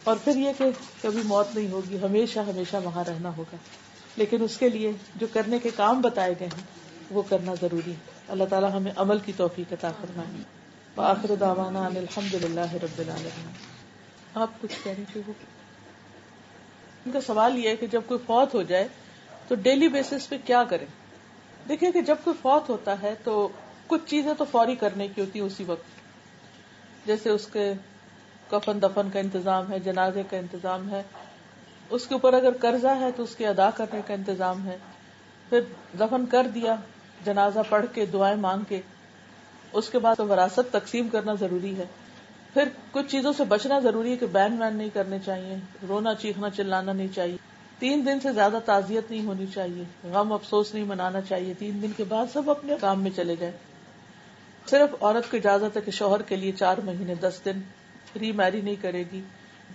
اور پھر یہ کہ کبھی موت نہیں ہوگی، ہمیشہ ہمیشہ وہاں رہنا ہوگا. لیکن اس کے لیے جو کرنے کے کام بتائے گئے ہیں وہ کرنا ضروری ہے. اللہ تعالی ہمیں عمل کی توفیق عطا فرمائے. وآخر دعوانا ان الحمد للہ رب العالمین. آپ کچھ کہہ رہی تھے؟ وہ ان کا سوال یہ ہے کہ جب کوئی فوت ہو جائے تو ڈیلی بیسس پہ کیا کریں. دیکھیں کہ جب کوئی فوت ہوتا ہے تو کچھ چیزیں تو فوری کرنے کی ہوتی اسی وقت، جیسے اس کے کفن دفن کا انتظام ہے، جنازے کا انتظام ہے، اس کے اوپر اگر قرضہ ہے تو اس کے ادا کرنے کا انتظام ہے. پھر دفن کر دیا، جنازہ پڑھ کے دعائیں مانگ کے، اس کے بعد وراثت تقسیم کرنا ضروری ہے. پھر کچھ چیزوں سے بچنا ضروری ہے کہ بین وین نہیں کرنے چاہیے، رونا چیخنا چلانا نہیں چاہیے، 3 دن سے زیادہ تعزیت نہیں ہونی چاہیے، غم افسوس نہیں منانا چاہیے. 3 دن کے بعد سب اپنے کام میں چلے جائیں. صرف عورت کو اجازت ہے کہ شوہر کے لیے 4 مہینے 10 دن ری میری نہیں کرے گی،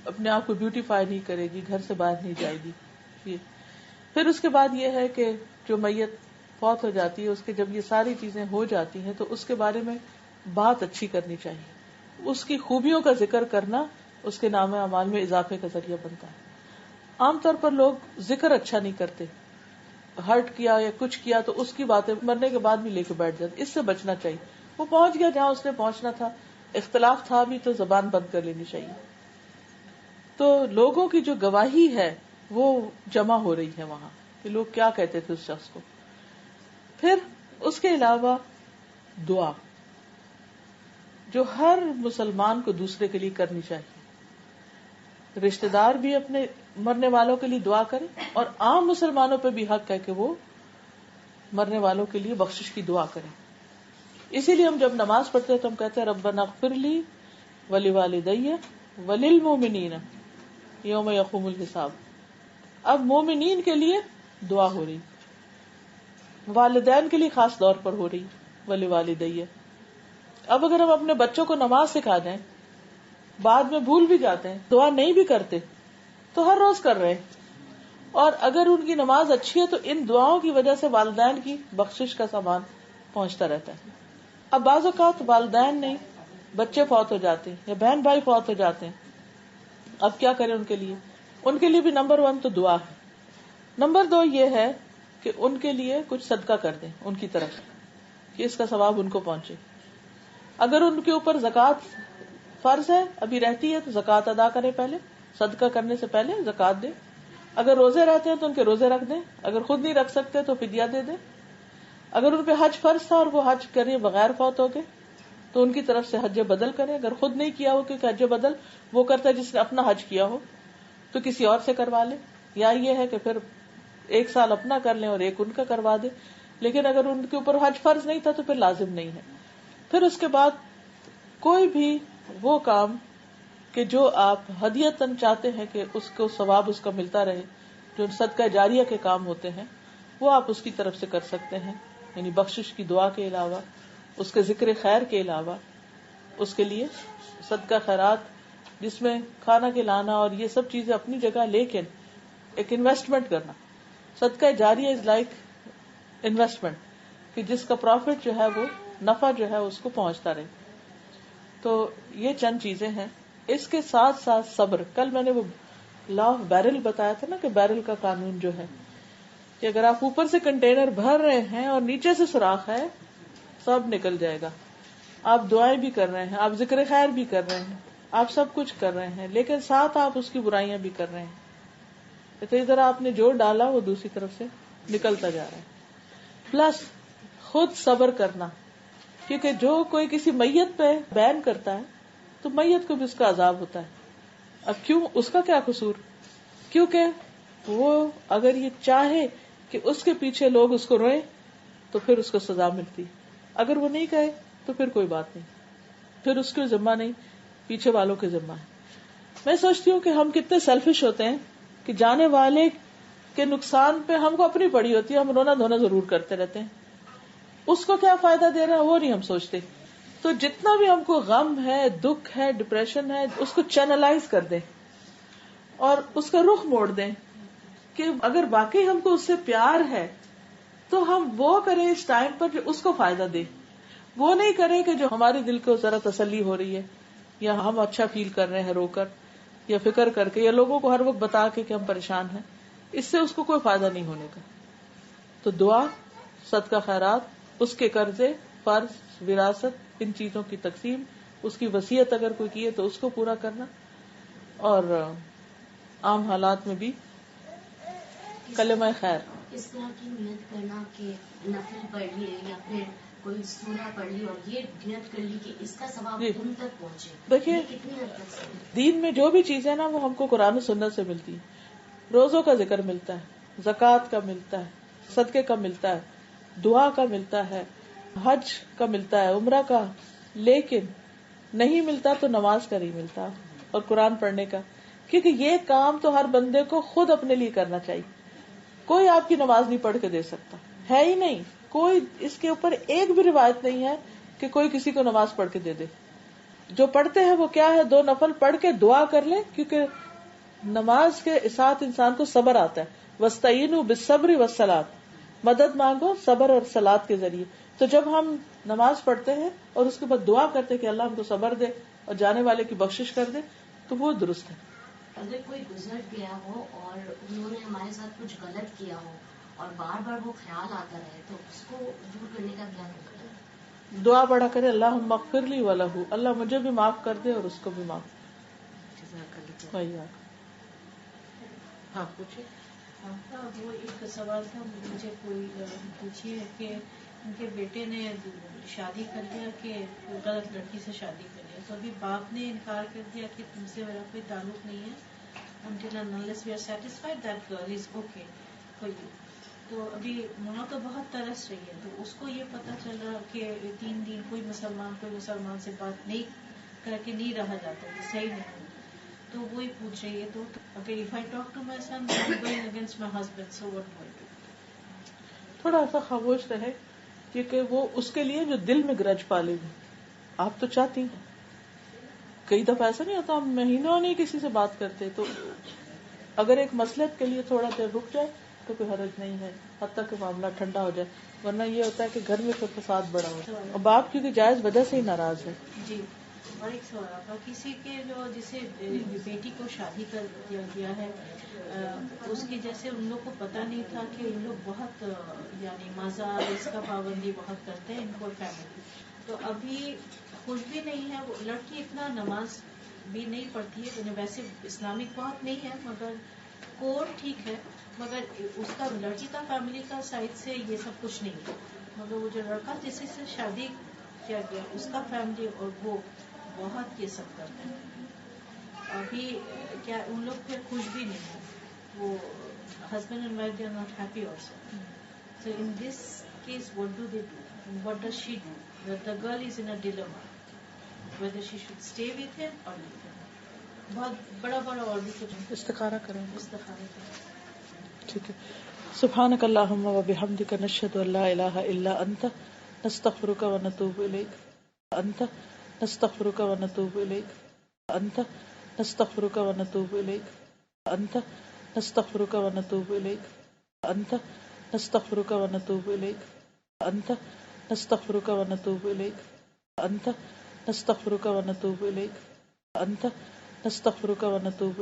اپنے آپ کو بیوٹیفائی نہیں کرے گی، گھر سے باہر نہیں جائے گی. پھر اس کے بعد یہ ہے کہ جو میت فوت ہو جاتی ہے اس کے جب یہ ساری چیزیں ہو جاتی ہیں تو اس کے بارے میں بات اچھی کرنی چاہیے. اس کی خوبیوں کا ذکر کرنا اس کے نام اعمال میں اضافے کا ذریعہ بنتا ہے. عام طور پر لوگ ذکر اچھا نہیں کرتے، ہرٹ کیا یا کچھ کیا تو اس کی باتیں مرنے کے بعد بھی لے کے بیٹھ جاتے. اس سے بچنا چاہیے. وہ پہنچ گیا جہاں اس نے پہنچنا تھا، اختلاف تھا بھی تو زبان بند کر لینی چاہیے. تو لوگوں کی جو گواہی ہے وہ جمع ہو رہی ہے وہاں کہ لوگ کیا کہتے تھے اس شخص کو. پھر اس کے علاوہ دعا جو ہر مسلمان کو دوسرے کے لیے کرنی چاہیے. رشتہ دار بھی اپنے مرنے والوں کے لیے دعا کریں، اور عام مسلمانوں پہ بھی حق ہے کہ وہ مرنے والوں کے لیے بخشش کی دعا کریں. اسی لیے ہم جب نماز پڑھتے ہیں تو ہم کہتے ہیں ربنا اغفر لی ولوالدی وللمؤمنین یوم یقوم الحساب. اب مومنین کے لیے دعا ہو رہی، والدین کے لیے خاص طور پر ہو رہی ولوالدی. اب اگر ہم اپنے بچوں کو نماز سکھا دیں، بعد میں بھول بھی جاتے ہیں، دعا نہیں بھی کرتے، تو ہر روز کر رہے ہیں، اور اگر ان کی نماز اچھی ہے تو ان دعاؤں کی وجہ سے والدین کی بخشش کا سامان پہنچتا رہتا ہے. اب بعض اوقات والدین نہیں، بچے فوت ہو جاتے ہیں یا بہن بھائی فوت ہو جاتے ہیں، اب کیا کریں ان کے لیے؟ ان کے لیے بھی نمبر 1 تو دعا ہے. نمبر 2 یہ ہے کہ ان کے لیے کچھ صدقہ کر دیں ان کی طرف کہ اس کا ثواب ان کو پہنچے. اگر ان کے اوپر زکوٰۃ فرض ہے ابھی رہتی ہے تو زکوٰۃ ادا کریں پہلے، صدقہ کرنے سے پہلے زکوٰۃ دیں. اگر روزے رہتے ہیں تو ان کے روزے رکھ دیں، اگر خود نہیں رکھ سکتے تو فدیہ دے دیں. اگر ان پہ حج فرض تھا اور وہ حج کرے بغیر فوت ہو گئے تو ان کی طرف سے حج بدل کریں. اگر خود نہیں کیا ہو کیونکہ حج بدل وہ کرتا ہے جس نے اپنا حج کیا ہو تو کسی اور سے کروا لے، یا یہ ہے کہ پھر 1 سال اپنا کر لیں اور 1 ان کا کروا دے. لیکن اگر ان کے اوپر حج فرض نہیں تھا تو پھر لازم نہیں ہے. پھر اس کے بعد کوئی بھی وہ کام کہ جو آپ ہدیتاً چاہتے ہیں کہ اس کو ثواب اس کا ملتا رہے، جو صدقہ جاریہ کے کام ہوتے ہیں وہ آپ اس کی طرف سے کر سکتے ہیں. یعنی بخشش کی دعا کے علاوہ، اس کے ذکر خیر کے علاوہ، اس کے لیے صدقہ خیرات جس میں کھانا کھلانا اور یہ سب چیزیں اپنی جگہ، لیکن ایک انویسٹمنٹ کرنا. صدقہ جاریہ از لائک انویسٹمنٹ کہ جس کا پروفٹ جو ہے وہ نفع جو ہے اس کو پہنچتا رہے. تو یہ چند چیزیں ہیں. اس کے ساتھ ساتھ صبر. کل میں نے وہ لا آف بیرل بتایا تھا نا کہ بیرل کا قانون جو ہے کہ اگر آپ اوپر سے کنٹینر بھر رہے ہیں اور نیچے سے سوراخ ہے سب نکل جائے گا. آپ دعائیں بھی کر رہے ہیں، آپ ذکر خیر بھی کر رہے ہیں، آپ سب کچھ کر رہے ہیں، لیکن ساتھ آپ اس کی برائیاں بھی کر رہے ہیں. تو ادھر آپ نے جو ڈالا وہ دوسری طرف سے نکلتا جا رہا ہے. پلس خود صبر کرنا، کیونکہ جو کوئی کسی میت پہ بین کرتا ہے تو میت کو بھی اس کا عذاب ہوتا ہے. اب کیوں؟ اس کا کیا قصور؟ کیونکہ وہ اگر یہ چاہے کہ اس کے پیچھے لوگ اس کو روئیں تو پھر اس کو سزا ملتی. اگر وہ نہیں کہے تو پھر کوئی بات نہیں، پھر اس کے ذمہ نہیں، پیچھے والوں کے ذمہ ہے. میں سوچتی ہوں کہ ہم کتنے سیلفش ہوتے ہیں کہ جانے والے کے نقصان پہ ہم کو اپنی پڑی ہوتی ہے، ہم رونا دھونا ضرور کرتے رہتے ہیں. اس کو کیا فائدہ دے رہا ہے وہ نہیں ہم سوچتے. تو جتنا بھی ہم کو غم ہے، دکھ ہے، ڈپریشن ہے، اس کو چینلائز کر دیں اور اس کا رخ موڑ دیں کہ اگر واقعی ہم کو اس سے پیار ہے تو ہم وہ کریں اس ٹائم پر جو اس کو فائدہ دے. وہ نہیں کریں کہ جو ہمارے دل کو ذرا تسلی ہو رہی ہے یا ہم اچھا فیل کر رہے ہیں رو کر یا فکر کر کے یا لوگوں کو ہر وقت بتا کے کہ ہم پریشان ہیں. اس سے اس کو کوئی فائدہ نہیں ہونے کا. تو دعا، صدقہ خیرات، اس کے قرضے، فرض، وراثت، ان چیزوں کی تقسیم، اس کی وصیت اگر کوئی کیے تو اس کو پورا کرنا، اور عام حالات میں بھی کلمہ خیر. اس طرح کی نیت کرنا کہ نفل پڑھ لیے یا پھر کوئی سورہ پڑھ لی اور یہ نیت کر لی کہ اس کا ثواب تم تک پہنچے. دیکھیے کتنی حد تک دین میں جو بھی چیزیں نا وہ ہم کو قرآن و سنت سے ملتی ہے. روزوں کا ذکر ملتا ہے، زکوٰۃ کا ملتا ہے، صدقے کا ملتا ہے، دعا کا ملتا ہے، حج کا ملتا ہے، عمرہ کا. لیکن نہیں ملتا تو نماز کا نہیں ملتا اور قرآن پڑھنے کا، کیونکہ یہ کام تو ہر بندے کو خود اپنے لیے کرنا چاہیے. کوئی آپ کی نماز نہیں پڑھ کے دے سکتا ہے ہی نہیں. کوئی اس کے اوپر ایک بھی روایت نہیں ہے کہ کوئی کسی کو نماز پڑھ کے دے دے. جو پڑھتے ہیں وہ کیا ہے، 2 نفل پڑھ کے دعا کر لیں، کیونکہ نماز کے ساتھ انسان کو صبر آتا ہے. وَاسْتَعِينُوا بِالصَّبْرِ وَالصَّلَاةِ، مدد مانگو صبر اور صلاۃ کے ذریعے. تو جب ہم نماز پڑھتے ہیں اور اس کے بعد دعا کرتے ہیں کہ اللہ ہم کو صبر دے اور جانے والے کی بخشش کر دے تو وہ درست ہے. اگر کوئی گزر گیا ہو اور انہوں نے ہمارے ساتھ کچھ غلط کیا ہو اور بار بار وہ خیال آتا رہے تو اس کو دور کرنے کا کیا ہے؟ دعا پڑھا کرے اللہم اغفر لی وَلَهُ، اللہ مجھے بھی معاف کر دے اور اس کو بھی معاف. ہاں پوچھے. وہ ایک سوال تھا مجھے، کوئی پوچھیے کہ ان کے بیٹے نے شادی کر دیا کہ غلط لڑکی سے شادی کر لیا، تو ابھی باپ نے انکار کر دیا کہ تم سے میرا کوئی تعلق نہیں ہے until and unless we are satisfied that girl is okay for you. تو ابھی ماں تو بہت ترس رہی ہے، تو اس کو یہ پتا چل رہا کہ 3 دن کوئی مسلمان سے بات نہیں کر کے نہیں رہا جاتا، یہ صحیح نہیں. تو وہی پوچھ رہی ہے تو اگر if I talk to my son I'm going against my husband, so what do I do? تھوڑا ایسا خاموش رہے، کیونکہ وہ اس کے لیے جو دل میں گرج پالے گی. آپ تو چاہتی ہیں، کئی دفعہ ایسا نہیں ہوتا ہم مہینوں نہیں کسی سے بات کرتے، تو اگر ایک مصلحت کے لیے تھوڑا دیر رک جائے تو کوئی حرج نہیں ہے حتیٰ کہ معاملہ ٹھنڈا ہو جائے. ورنہ یہ ہوتا ہے کہ گھر میں کوئی فساد بڑا ہو اور باپ کیونکہ جائز وجہ سے ہی ناراض ہے. جی اور ایک سوال آپ کا، کسی کے جو جسے بیٹی کو شادی کر دیا گیا ہے، اس کی جیسے ان لوگ کو پتہ نہیں تھا کہ ان لوگ بہت یعنی مزہ اس کا پابندی بہت کرتے ہیں ان کو فیملی، تو ابھی کچھ بھی نہیں ہے، وہ لڑکی اتنا نماز بھی نہیں پڑھتی ہے، ویسے اسلامک بہت نہیں ہے مگر کور ٹھیک ہے، مگر اس کا لڑکی کا فیملی کا سائڈ سے یہ سب کچھ نہیں ہے، مگر وہ جو لڑکا جس سے شادی کیا گیا اس کا فیملی اور وہ بہت یہ سب کرتے ہیں، ابھی کیا ان لوگ پھر خوش بھی نہیں ہے، وہ husband and wife they are not happy also. So in this case, what do they do? And what does she do? The girl is in a dilemma, whether she should stay with him or leave him. بہت بڑا اور بھی کچھ استخارہ کریں. استخارہ کریں. ٹھیک ہے. سبحانک اللہم و بحمدک نشہد ان لا الہ الا انت نستغفرک و نتوب الیک. انت نستغفرک و نتوب الیک. انت نستغفرک و نتوب الیک. انت نستغفرک و نتوب الیک. انت نستغفرک و نتوب الیک. انت نستغفرک و نتوب الیک. انت نستغفرک و نتوب الیک. انت نستغفرک و نتوب